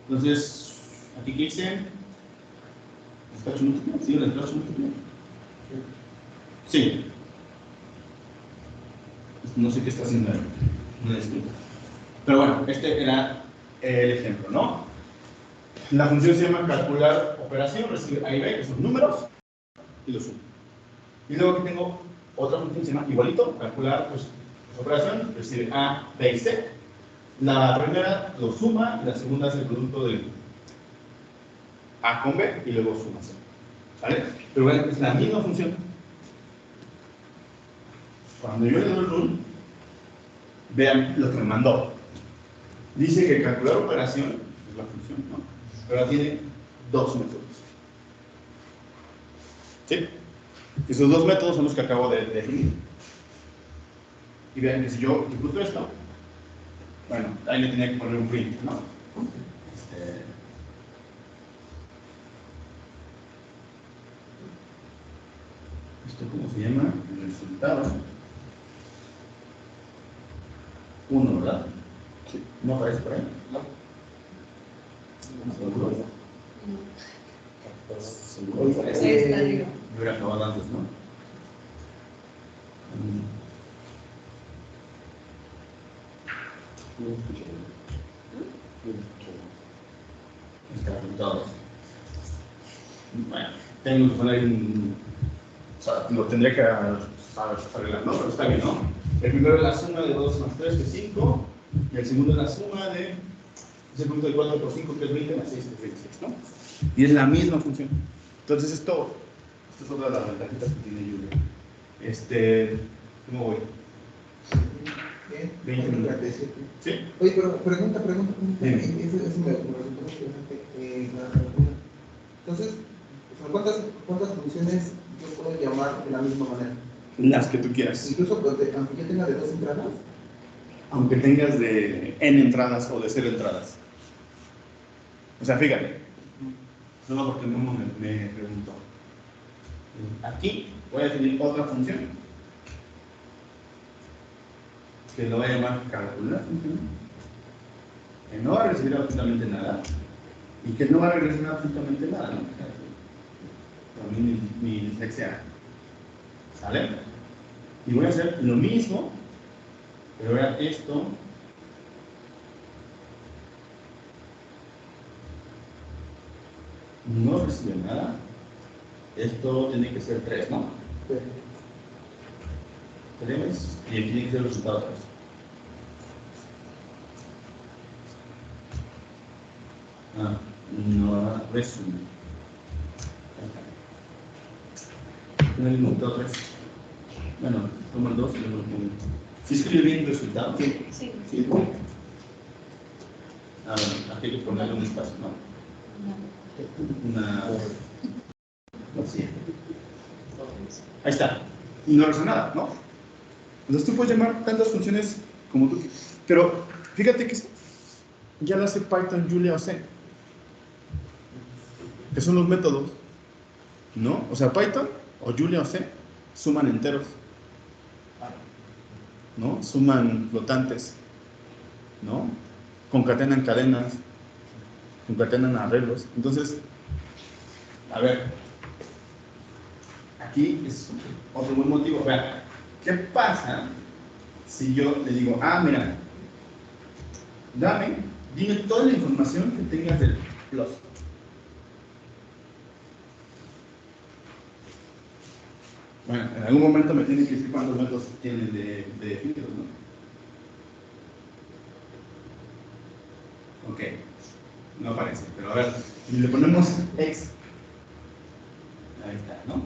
Entonces, aquí que dicen, ¿despacho múltiple? ¿Sí, el despacho múltiple? Sí. No sé qué está haciendo ahí. No disculpa. Pero bueno, este era el ejemplo, ¿no? La función se llama calcular operación, recibe A y B, que son números, y los sumo. Y luego aquí tengo otra función que se llama igualito, calcular pues, operación, recibe A, B y C. La primera lo suma, y la segunda es el producto de A con B, y luego suma C. ¿Vale? Pero bueno, es la misma función. Cuando yo le doy el run, vean lo que me mandó. Dice que calcular operación es la función, ¿no? Pero tiene 2 métodos. ¿Sí? Esos 2 métodos son los que acabo de definir. Y vean que si yo ejecuto esto, bueno, ahí le tenía que poner un print, ¿no? ¿Esto cómo se llama? El resultado. 1, ¿verdad? Sí. ¿No aparece por ahí? No. ¿Seguro? ¿Seguro? Me hubiera acabado antes, ¿no? Está apuntado. Bueno, tengo que poner un... O sea, lo tendría que arreglar, ¿no? Pero está bien, ¿no? El primero es la suma de 2 más 3, que es 5. Y el segundo es la suma de... Es el punto de 4 por 5, que es 20, más 6, que es 26, ¿no? Y es la misma función. Entonces esto es otra de las ventajitas que tiene Julia. ¿Cómo voy? Bien. 20 minutos. 47. ¿Sí? Oye, pero pregunta. Dime. Eso me resultó muy interesante. Entonces, o sea, ¿cuántas funciones yo puedo llamar de la misma manera? Las que tú quieras. Incluso pues, aunque yo tenga de 2 entradas. Aunque tengas de n entradas o de 0 entradas. O sea, fíjate. Solo porque no me preguntó. Aquí voy a definir otra función. Que lo voy a llamar calcular función. Que no va a recibir absolutamente nada. Y que no va a regresar absolutamente nada, ¿no? A mí mi dislexia. ¿Sale? Y voy a hacer lo mismo. Pero ahora esto. No recibe nada. Esto tiene que ser 3, ¿no? 3 y aquí tiene que ser el resultado 3. No resume. No el resultado 3. Bueno, toma el 2 y luego el 1. ¿Sí escribe bien el resultado? Sí. Sí. Ah, bueno, aquí hay que ponerle un espacio, ¿no? Sí. Ahí está. Y no resuena nada, ¿no? Entonces tú puedes llamar tantas funciones como tú quieras. Pero fíjate que ya lo hace Python, Julia o C. Que son los métodos, ¿no? O sea, Python o Julia o C suman enteros, ¿no? Suman flotantes, ¿no? Concatenan cadenas, concatenan arreglos. Entonces, a ver, aquí es otro buen motivo. Vean, ¿qué pasa si yo le digo, mira, dime toda la información que tengas del plus? Bueno, en algún momento me tienen que decir cuántos métodos tienen de definidos, ¿no? Ok, no aparece, pero a ver, si le ponemos X, ahí está, ¿no?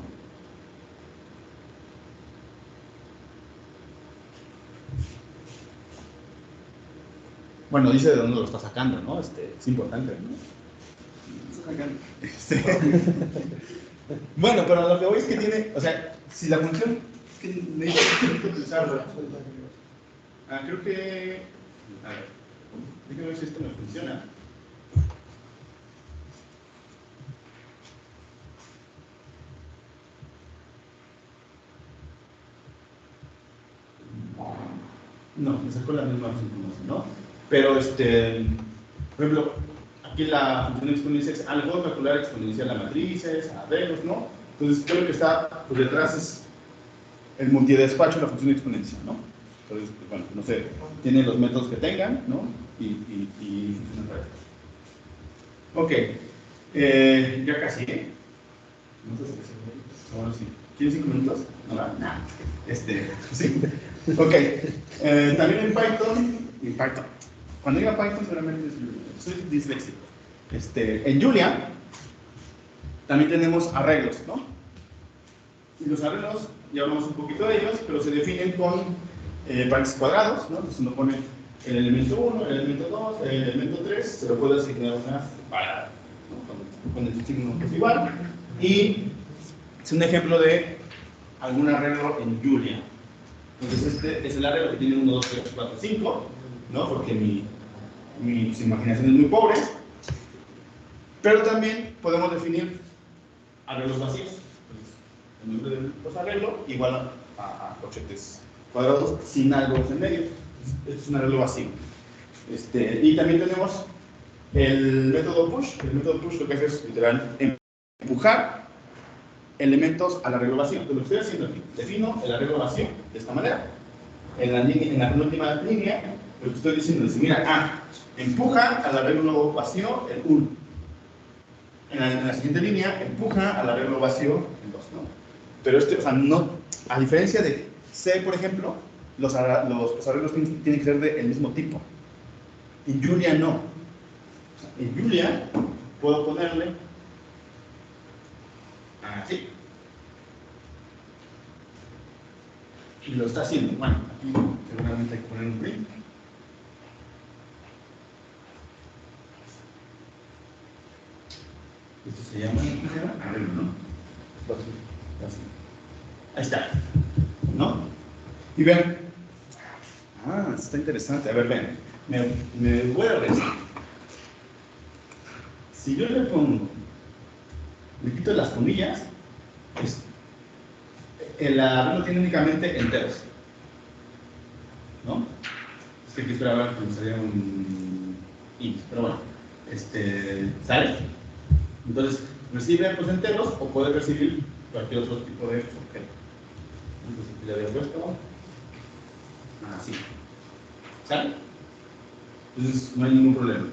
Bueno, dice de dónde lo está sacando, ¿no? Es importante, ¿no? Bueno, pero lo que voy es que tiene, o sea, si la función que necesito utilizarla. Creo que. A ver, déjame ver si esto me funciona. No, me sacó la misma información, ¿no? Pero, por ejemplo, aquí la función exponencial es algo calcular exponencial a matrices, a arreglos, ¿no? Entonces, creo que está, pues detrás es el multidespacho de la función exponencial, ¿no? Entonces, pues, bueno, no sé, tiene los métodos que tengan, ¿no? Y funcionan para eso. Ok, ya casi, ¿eh? No sé si ahora sí. ¿Quieres 5 minutos? No, sí. Ok, también en Python, cuando diga Python seguramente soy disléxico. En Julia también tenemos arreglos, ¿no? Y los arreglos, ya hablamos un poquito de ellos, pero se definen con paréntesis cuadrados, ¿no? Entonces uno pone el elemento 1, el elemento 2, el elemento 3, se lo puede asignar una parada, ¿no? Con el signo que es igual. Y es un ejemplo de algún arreglo en Julia. Entonces este es el arreglo que tiene 1, 2, 3, 4, 5, ¿no? Porque mi imaginación es muy pobre. Pero también podemos definir arreglos vacíos. El nombre de los arreglos igual a corchetes cuadrados sin algo en medio. Este es un arreglo vacío. Y también tenemos el método push. El método push lo que hace es literal empujar elementos al arreglo vacío. Entonces lo que estoy haciendo aquí, defino el arreglo vacío de esta manera. En la penúltima línea, lo que estoy diciendo es, mira, empuja al arreglo vacío el 1. En la siguiente línea, empuja al arreglo vacío el 2, ¿no? Pero o sea, no, a diferencia de C, por ejemplo, los arreglos tienen que ser del mismo tipo. En Julia no. En Julia puedo ponerle así. Y lo está haciendo. Bueno, aquí seguramente hay que poner un print. Esto se llama arreglo, ¿no? Así. Ahí está. ¿No? Y ven. Ah, está interesante. A ver, ven. Me voy a regresar. Si yo le pongo, le quito las comillas, el arreglo tiene únicamente enteros. ¿No? Es que aquí esperaba que me saliera un int, pero bueno. ¿Sale? Entonces, recibe pues enteros o puede recibir cualquier otro tipo de objeto. Entonces, aquí le había puesto así. ¿Sale? Entonces, no hay ningún problema.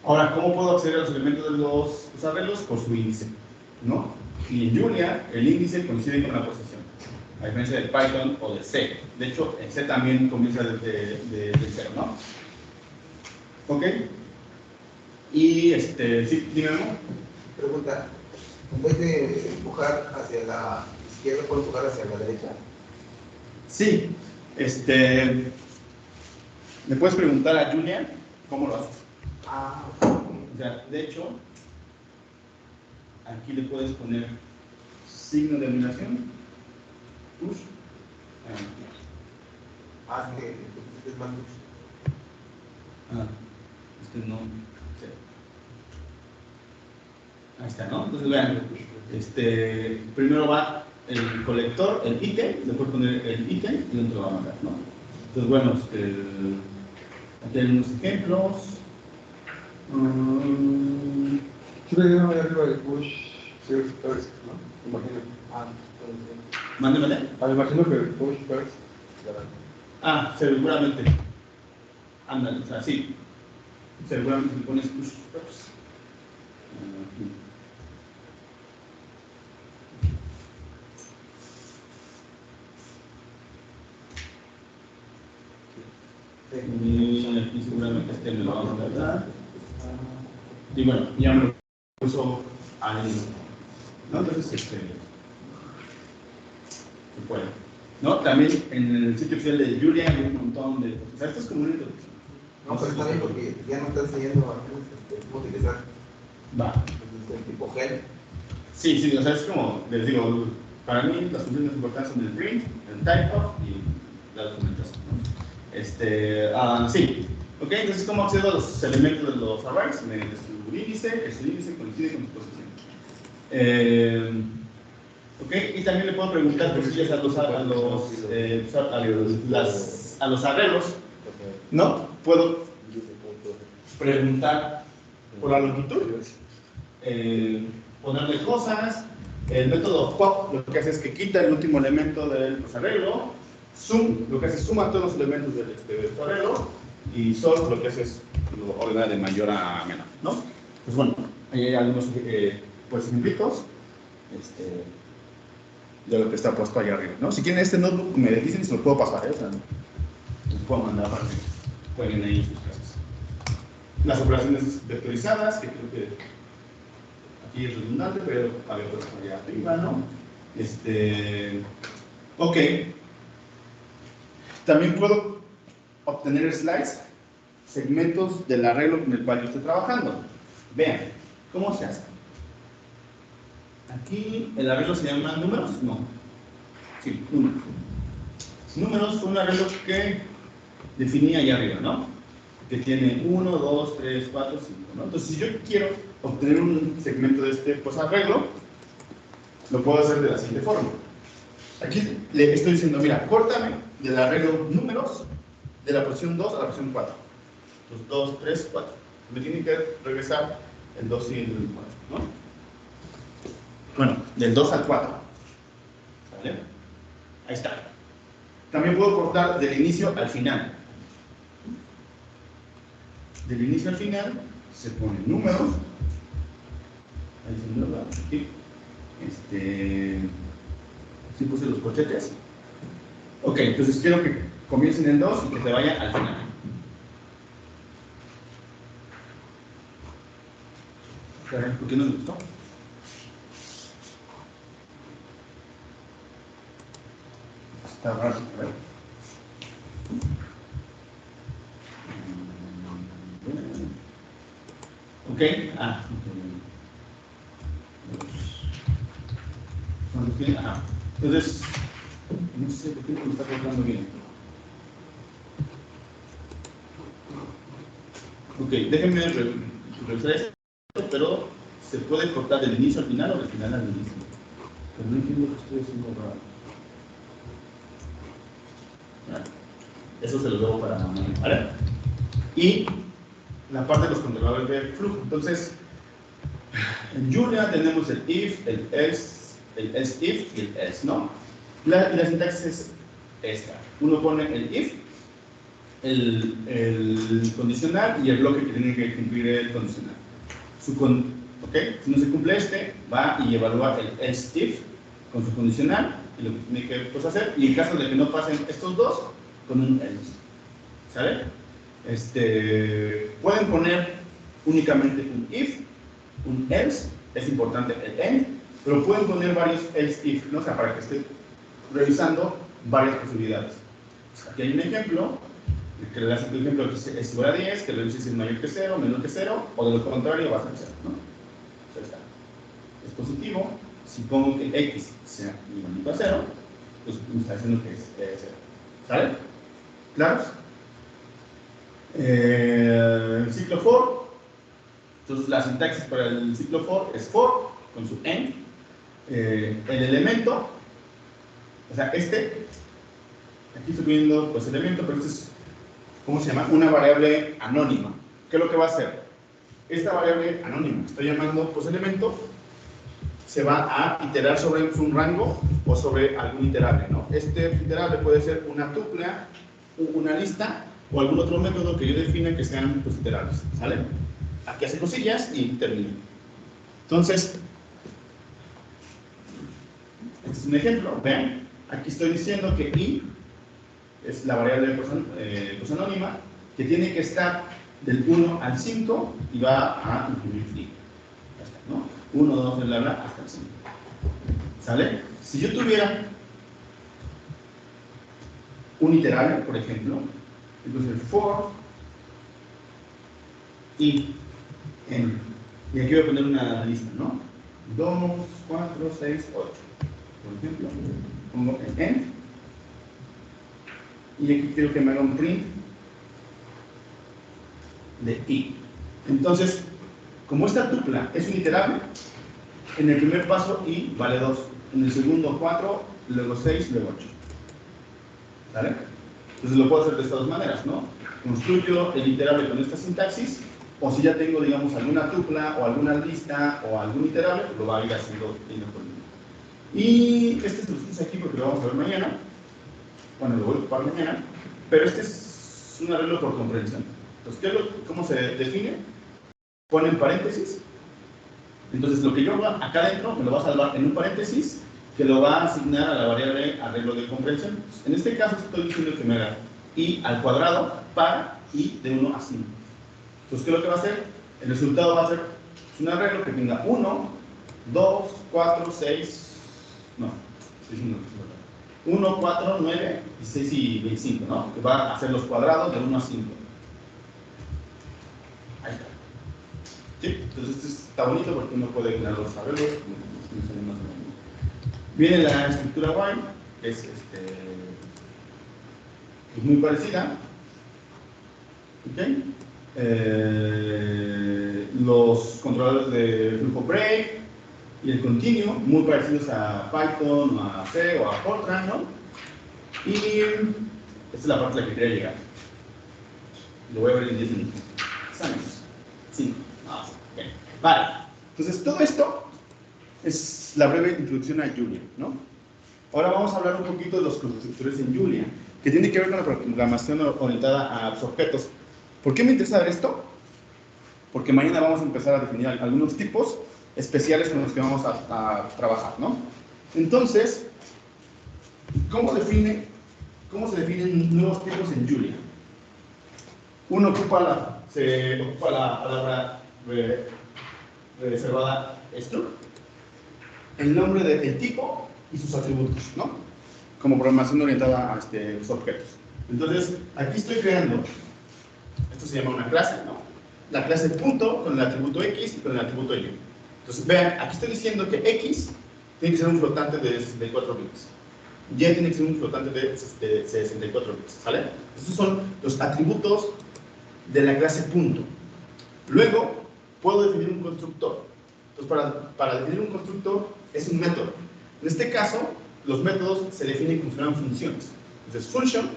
Ahora, ¿cómo puedo acceder a los elementos de los arreglos? Por su índice, ¿no? Y en Julia, el índice coincide con la posición, a diferencia de Python o de C. De hecho, en C también comienza de 0, ¿no? ¿Ok? Y, sí, dime, ¿no? Pregunta, ¿en vez de empujar hacia la izquierda, puedo empujar hacia la derecha? Sí, ¿me puedes preguntar a Julia cómo lo haces? Ah, O sea, de hecho, aquí le puedes poner signo de animación, push. es más mucho. No. Sí. Ahí está, ¿no? Entonces vean, primero va el colector, el ítem, después poner el ítem y dentro va a mandar, ¿no? Entonces, bueno, aquí hay unos ejemplos. Yo le digo ahí arriba de push first, ¿no? Imagino. Mándemele. Me imagino que el push first. Seguramente. Ándale, o sea, sí. Seguramente le pones push first. Y aquí seguramente me lo vamos a dar. Y bueno, ya me lo puso ahí, ¿no? Entonces, se puede. ¿No? También en el sitio oficial de Julia hay un montón de. O sea, esto es como una introducción. No, pero está bien porque ya no está enseñando a cómo utilizar Va. el tipo gel. Sí, o sea, es como, les digo, para mí las funciones importantes son el print, el typeof y la documentación, ¿no? Sí. Ok, entonces, ¿cómo accedo a los elementos de los arrays? Mediante su índice, que su índice coincide con su posición. Ok, y también le puedo preguntar cosillas a los arreglos, ¿no? Puedo preguntar por la longitud, ponerle cosas. El método pop lo que hace es que quita el último elemento del arreglo. Sum lo que hace es suma todos los elementos del arreglo. Y sort lo que hace es lo ordena de mayor a menor, ¿no? Pues bueno, ahí hay algunos pues, ejemplitos de lo que está puesto allá arriba, ¿no? Si quieren este notebook, me dicen y se lo puedo pasar, o sea, les puedo mandar para que jueguen ahí en sus casas. Las operaciones vectorizadas, que creo que aquí es redundante, pero había otras allá arriba, ¿no? Ok. También puedo obtener slides, segmentos del arreglo con el cual yo estoy trabajando. Vean, ¿cómo se hace? Aquí el arreglo se llama números, no. Sí, números. Números fue un arreglo que definía allá arriba, ¿no? Que tiene 1, 2, 3, 4, 5, ¿no? Entonces, si yo quiero obtener un segmento de este pues, arreglo, lo puedo hacer de la siguiente forma. Aquí le estoy diciendo, mira, córtame del arreglo números de la posición 2 a la posición 4. Entonces, 2, 3, 4. Me tienen que regresar el 2 y el 4, ¿no? Bueno, del 2 al 4. ¿Vale? Ahí está. También puedo cortar del inicio al final. Del inicio al final se ponen números. Ahí se me lo da. Aquí. Sí puse los corchetes. Ok, entonces quiero que comiencen en 2 y que se vaya al final. ¿Por qué no me gustó? Está raro, a ver. Ok, ajá. Entonces, no sé por qué no me está cortando bien. Ok, déjenme revisar esto, pero se puede cortar del inicio al final o del final al inicio. Pero no entiendo que estoy haciendo raro. Eso se lo debo para mañana, ¿vale? Y la parte de los controladores de flujo. Entonces, en Julia tenemos el if, el else if y el else, ¿no? Y la sintaxis es esta. Uno pone el if, el condicional y el bloque que tiene que cumplir el condicional. ¿Ok? Si no se cumple este, va y evalúa el else if con su condicional y lo que tiene que pues, hacer. Y en caso de que no pasen estos dos, con un else. ¿Sale? Pueden poner únicamente un if, un else, es importante el end, pero pueden poner varios else if, ¿no? O sea, para que esté revisando varias posibilidades. Aquí hay un ejemplo, que le hace un ejemplo que es igual a 10, que le dice si es mayor que 0, menor que 0, o de lo contrario va a ser 0, ¿no? Entonces está. Es positivo, si pongo que x sea igual a 0, pues me está diciendo que es 0. ¿Sale? ¿Claros? El ciclo for, entonces la sintaxis para el ciclo for es for con su end. El elemento, o sea, aquí estoy viendo pues elemento, pero este es, ¿cómo se llama? Una variable anónima. ¿Qué es lo que va a hacer? Esta variable anónima que estoy llamando pues elemento se va a iterar sobre un rango o sobre algún iterable, ¿no? Este iterable puede ser una tupla, una lista o algún otro método que yo defina que sean pues, iterables, ¿sale? Aquí hace cosillas y termina. Entonces, este es un ejemplo, vean, aquí estoy diciendo que i es la variable pues, anónima que tiene que estar del 1 al 5 y va a incluir i. Ya está, ¿no? 1, 2, bla, bla, hasta el 5. ¿Sale? Si yo tuviera un iterable, por ejemplo, entonces for i n. Y aquí voy a poner una lista, ¿no? 2, 4, 6, 8. Por ejemplo, pongo el n. Y aquí quiero que me haga un print de i. Entonces, como esta tupla es un iterable, en el primer paso i vale 2. En el segundo 4, luego 6, luego 8. ¿Vale? Entonces lo puedo hacer de estas dos maneras, ¿no? Construyo el iterable con esta sintaxis, o si ya tengo, digamos, alguna tupla, o alguna lista, o algún iterable, lo va a ir haciendo por mí. Y este se lo puse aquí porque lo vamos a ver mañana. Bueno, lo voy a ocupar mañana. Pero este es un arreglo por comprensión. Entonces, ¿cómo se define? Ponen paréntesis. Entonces, lo que yo haga acá adentro me lo va a salvar en un paréntesis que lo va a asignar a la variable arreglo de comprensión. En este caso, estoy diciendo que me haga i al cuadrado para i de 1 a 5. Entonces, ¿qué es lo que va a hacer? El resultado va a ser un arreglo que tenga 1, 2, 4, 6, no, 1, 4, 9, 16 y 25, ¿no? Que va a hacer los cuadrados de 1 a 5. Ahí está. ¿Sí? Entonces, este está bonito porque uno puede crear los arreglos. Viene la estructura while, que es muy parecida. ¿Okay? Los controladores de flujo break y el continuo, muy parecidos a Python, o a C o a Fortran, ¿no? Y esta es la parte a la que quería llegar. Lo voy a ver en 10 minutos. ¿Sabes? 5. Okay. Vale. Entonces, todo esto es la breve introducción a Julia, ¿no? Ahora vamos a hablar un poquito de los constructores en Julia, que tiene que ver con la programación orientada a los objetos. ¿Por qué me interesa ver esto? Porque mañana vamos a empezar a definir algunos tipos especiales con los que vamos a trabajar, ¿no? Entonces, ¿cómo se definen nuevos tipos en Julia? Uno se ocupa la palabra reservada struct, el nombre del tipo y sus atributos, ¿no? como programación orientada a los objetos. Entonces, aquí estoy creando, esto se llama una clase, ¿no? La clase punto con el atributo X y con el atributo Y. Entonces, vean, aquí estoy diciendo que X tiene que ser un flotante de 64 bits. Y tiene que ser un flotante de 64 bits, ¿sale? Estos son los atributos de la clase punto. Luego, puedo definir un constructor. Entonces, para definir un constructor es un método. En este caso, los métodos se definen como si fueran funciones. Entonces, function,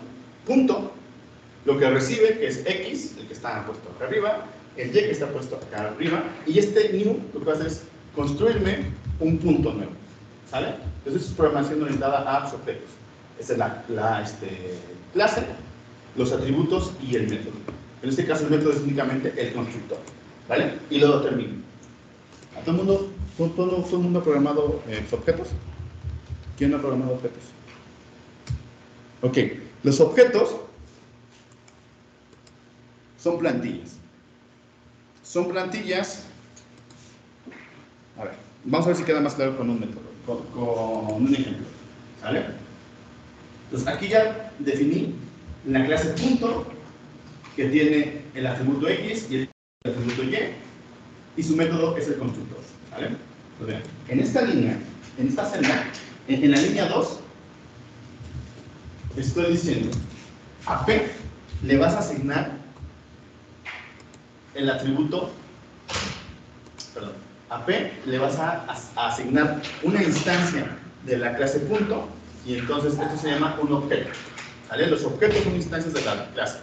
punto, lo que recibe, que es X, el que está puesto acá arriba, el Y que está puesto acá arriba, y este new lo que va a hacer es construirme un punto nuevo, ¿sale? Entonces, es programación orientada a objetos. Esta es la clase, los atributos y el método. En este caso, el método es únicamente el constructor, ¿vale? Y luego termino. ¿A todo el mundo ha programado objetos? ¿Quién ha programado objetos? Ok, los objetos son plantillas. Son plantillas. A ver, vamos a ver si queda más claro con un método, con un ejemplo. ¿Sale? Entonces, aquí ya definí la clase punto que tiene el atributo X y el atributo Y, y su método es el constructor. ¿Vale? Entonces, en esta línea, en esta celda, en la línea 2, estoy diciendo a P le vas a asignar el atributo, perdón, a P le vas a asignar una instancia de la clase punto, y entonces esto se llama un objeto. ¿Vale? Los objetos son instancias de la clase.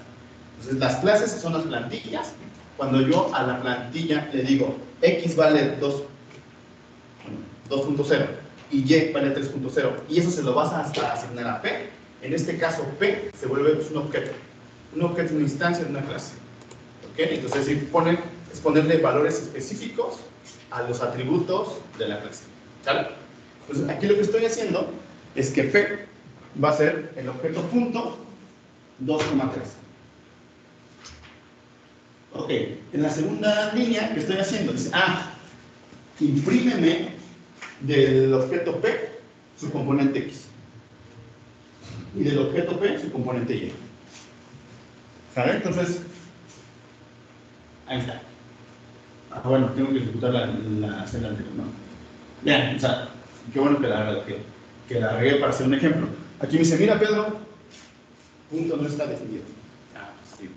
Entonces las clases son las plantillas. Cuando yo a la plantilla le digo X vale 2.0 y Y vale 3.0, y eso se lo vas a asignar a P, en este caso P se vuelve un objeto. Un objeto es una instancia de una clase. ¿Ok? Entonces, es ponerle valores específicos a los atributos de la clase. ¿Sale? Entonces, aquí lo que estoy haciendo es que P va a ser el objeto punto 2,3. Ok, en la segunda línea que estoy haciendo, dice, imprímeme del objeto P su componente X. Y del objeto P su componente Y. ¿Sale? Entonces, ahí está. Bueno, tengo que ejecutar la celda anterior, ¿no? Bien, o sea, qué bueno que la regué para hacer un ejemplo. Aquí me dice, mira Pedro, punto no está definido. Sí,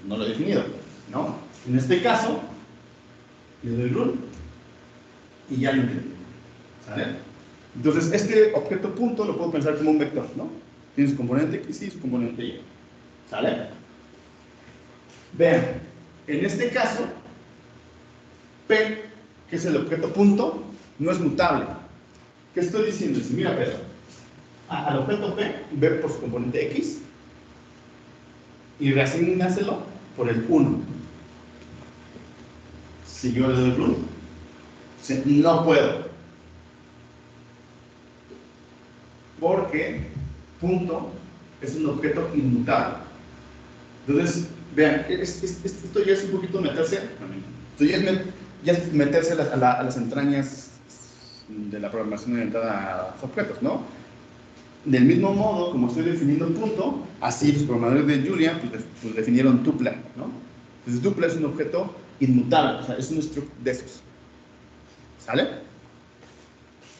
no lo he definido, ¿no? En este caso, le doy run y ya lo entendí. ¿Sale? Entonces, este objeto punto lo puedo pensar como un vector, ¿no? Tiene su componente X y su componente Y. ¿Sale? Vean, en este caso, P, que es el objeto punto, no es mutable. ¿Qué estoy diciendo? Si mira, Pedro, al objeto P, ve por su componente X y reasígnaselo por el 1. Si yo le doy run, no puedo. Porque punto es un objeto inmutable. Entonces, vean, esto ya es un poquito meterse, ya es meterse a las entrañas de la programación orientada a objetos, ¿no? Del mismo modo, como estoy definiendo un punto, así los programadores de Julia pues definieron tupla, ¿no? Entonces, tupla es un objeto inmutable, o sea, es un struct de esos. ¿Sale?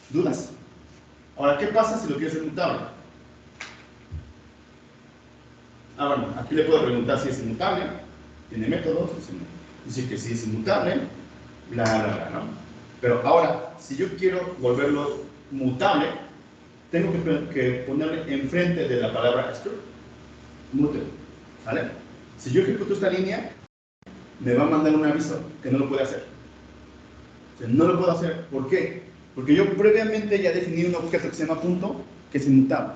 ¿Dudas? Ahora, ¿qué pasa si lo quieres hacer mutable? Bueno, aquí le puedo preguntar si es inmutable, tiene métodos, dice que sí es inmutable, bla, bla, bla, ¿no? Pero ahora, si yo quiero volverlo mutable, tengo que ponerle enfrente de la palabra struct, mutable, ¿vale? Si yo ejecuto esta línea, me va a mandar un aviso que no lo puede hacer. O sea, no lo puedo hacer. ¿Por qué? Porque yo previamente ya definí un objeto que se llama punto, que es inmutable.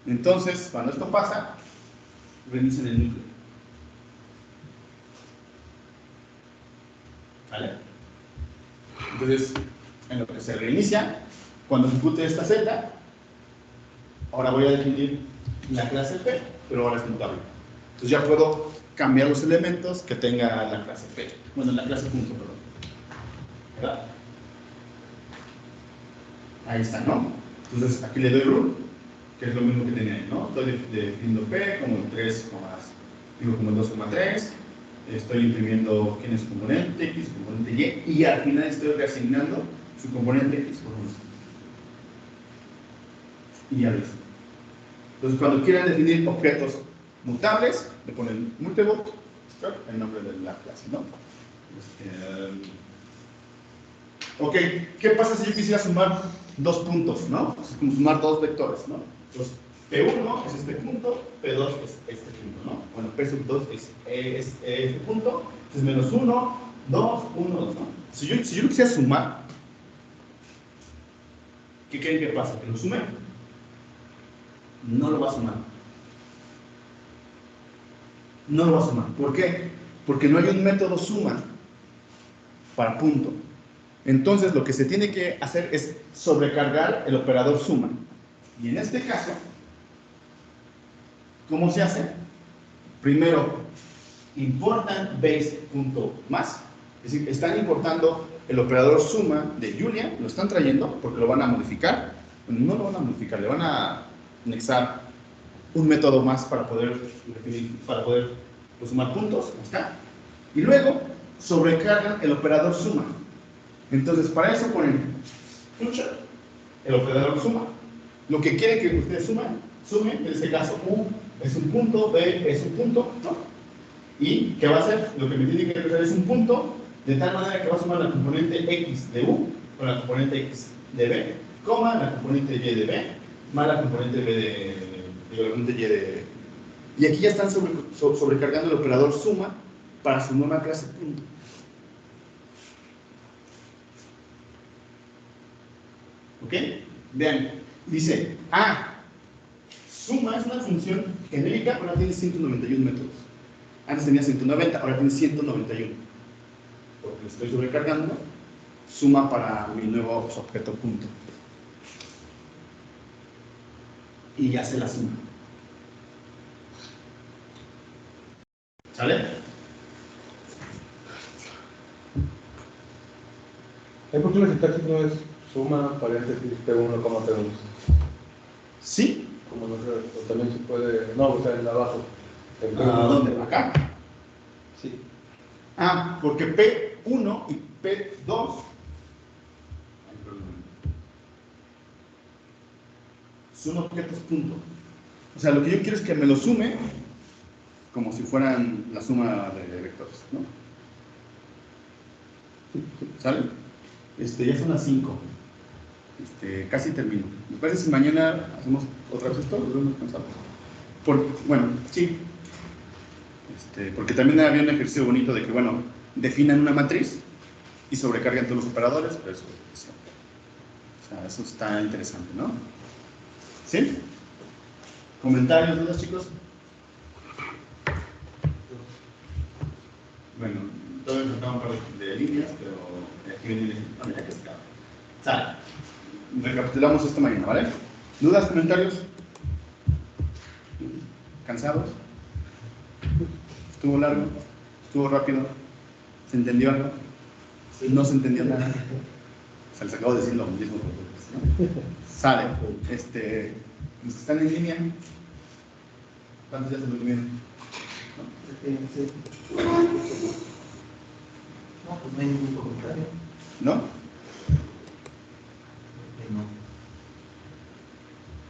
Entonces, cuando esto pasa, reinician el núcleo. ¿Vale? Entonces, en lo que se reinicia, cuando ejecute esta celda, ahora voy a definir la clase P, pero ahora es mutable. Entonces ya puedo cambiar los elementos que tenga la clase P. Bueno, la clase punto, perdón. ¿Verdad? Ahí está, ¿no? Entonces aquí le doy run que es lo mismo que tenía ahí, ¿no? Estoy definiendo P como el 3, digo como el 2,3. Estoy imprimiendo quién es su componente, X, su componente Y, y al final estoy reasignando su componente X por 1. Y ya lo hice. Entonces, cuando quieran definir objetos mutables, le ponen mutable, el nombre de la clase, ¿no? Ok, ¿qué pasa si yo quisiera sumar dos puntos, ¿no? Es como sumar dos vectores, ¿no? Entonces, P1 es este punto, P2 es este punto, ¿no? Bueno, P sub 2 es este punto, entonces menos 1, 2, 1, 2, ¿no? Si yo lo quisiera sumar, ¿qué creen que pasa? ¿Que lo sume? No lo va a sumar. No lo va a sumar. ¿Por qué? Porque no hay un método suma para punto. Entonces, lo que se tiene que hacer es sobrecargar el operador suma. Y en este caso, ¿cómo se hace? Primero, importan base.más. Es decir, están importando el operador suma de Julia, lo están trayendo porque lo van a modificar. Bueno, no lo van a modificar, le van a anexar un método más para poder pues, sumar puntos. ¿Está? Y luego, sobrecargan el operador suma. Entonces, para eso ponen future, el operador suma. Lo que quieren que ustedes sumen, en este caso, U es un punto, B es un punto, ¿no? ¿Y qué va a hacer? Lo que me tiene que hacer es un punto, de tal manera que va a sumar la componente X de U con la componente X de B, coma, la componente Y de B, más la componente B la componente Y de... Y aquí ya están sobrecargando el operador suma para su nueva clase punto. ¿Ok? Vean, dice, suma es una función genérica, ahora tiene 191 métodos. Antes tenía 190, ahora tiene 191. Porque estoy sobrecargando, suma para mi nuevo objeto punto. Y ya se la suma. ¿Sale? ¿Por qué la sintaxis no es suma, paréntesis, P1, P2? Sí. Como no sé, o también se puede. No, o sea, en abajo. ¿Dónde? ¿Acá? Sí. Porque P1 y P2 son objetos punto. O sea, lo que yo quiero es que me lo sume como si fueran la suma de vectores, ¿no? ¿Sale? Ya son las 5. Casi termino. ¿Me parece si mañana hacemos otra vez esto? Lo hemos pensado. Bueno, sí. Porque también había un ejercicio bonito de que, bueno, definan una matriz y sobrecargan todos los operadores, pero eso está interesante, ¿no? ¿Sí? ¿Comentarios, dudas, chicos? Bueno, todavía me faltaban un par de líneas, pero aquí viene el ya que está. Sale. Recapitulamos esto mañana, ¿vale? ¿Dudas, comentarios? ¿Cansados? ¿Estuvo largo? ¿Estuvo rápido? ¿Se entendió algo? ¿No se entendió nada? Se les acabo de decir lo mismo. Sale. Los que están en línea, ¿cuántos ya se durmieron? No, pues no hay ningún comentario. ¿No? No.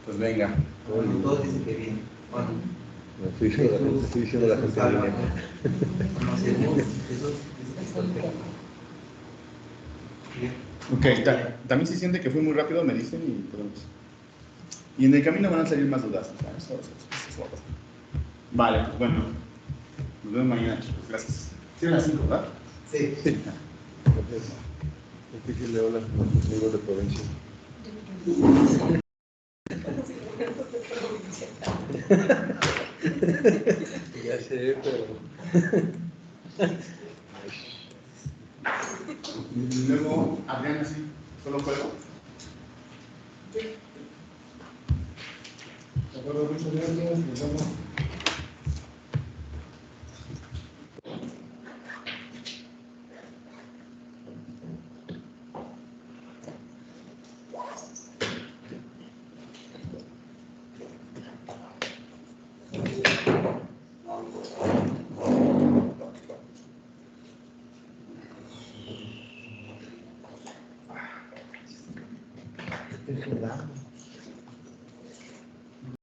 Pues venga. Bueno, todos dicen que bien. Bueno, Estoy diciendo la gente en línea. conocemos, eso es bien. Ok, también si siente que fue muy rápido, me dicen y podemos. Y en el camino van a salir más dudas. Eso va a pasar. Vale, pues bueno. Nos vemos mañana, chicos. Gracias. Sí, a las 5, ¿verdad? Sí. Sí. Es difícil de hablar con los amigos de provincia. Ya sé, pero. Y luego, Adrián, así, ¿solo juego? De acuerdo, muchas gracias. Nos vemos. Estoy generando.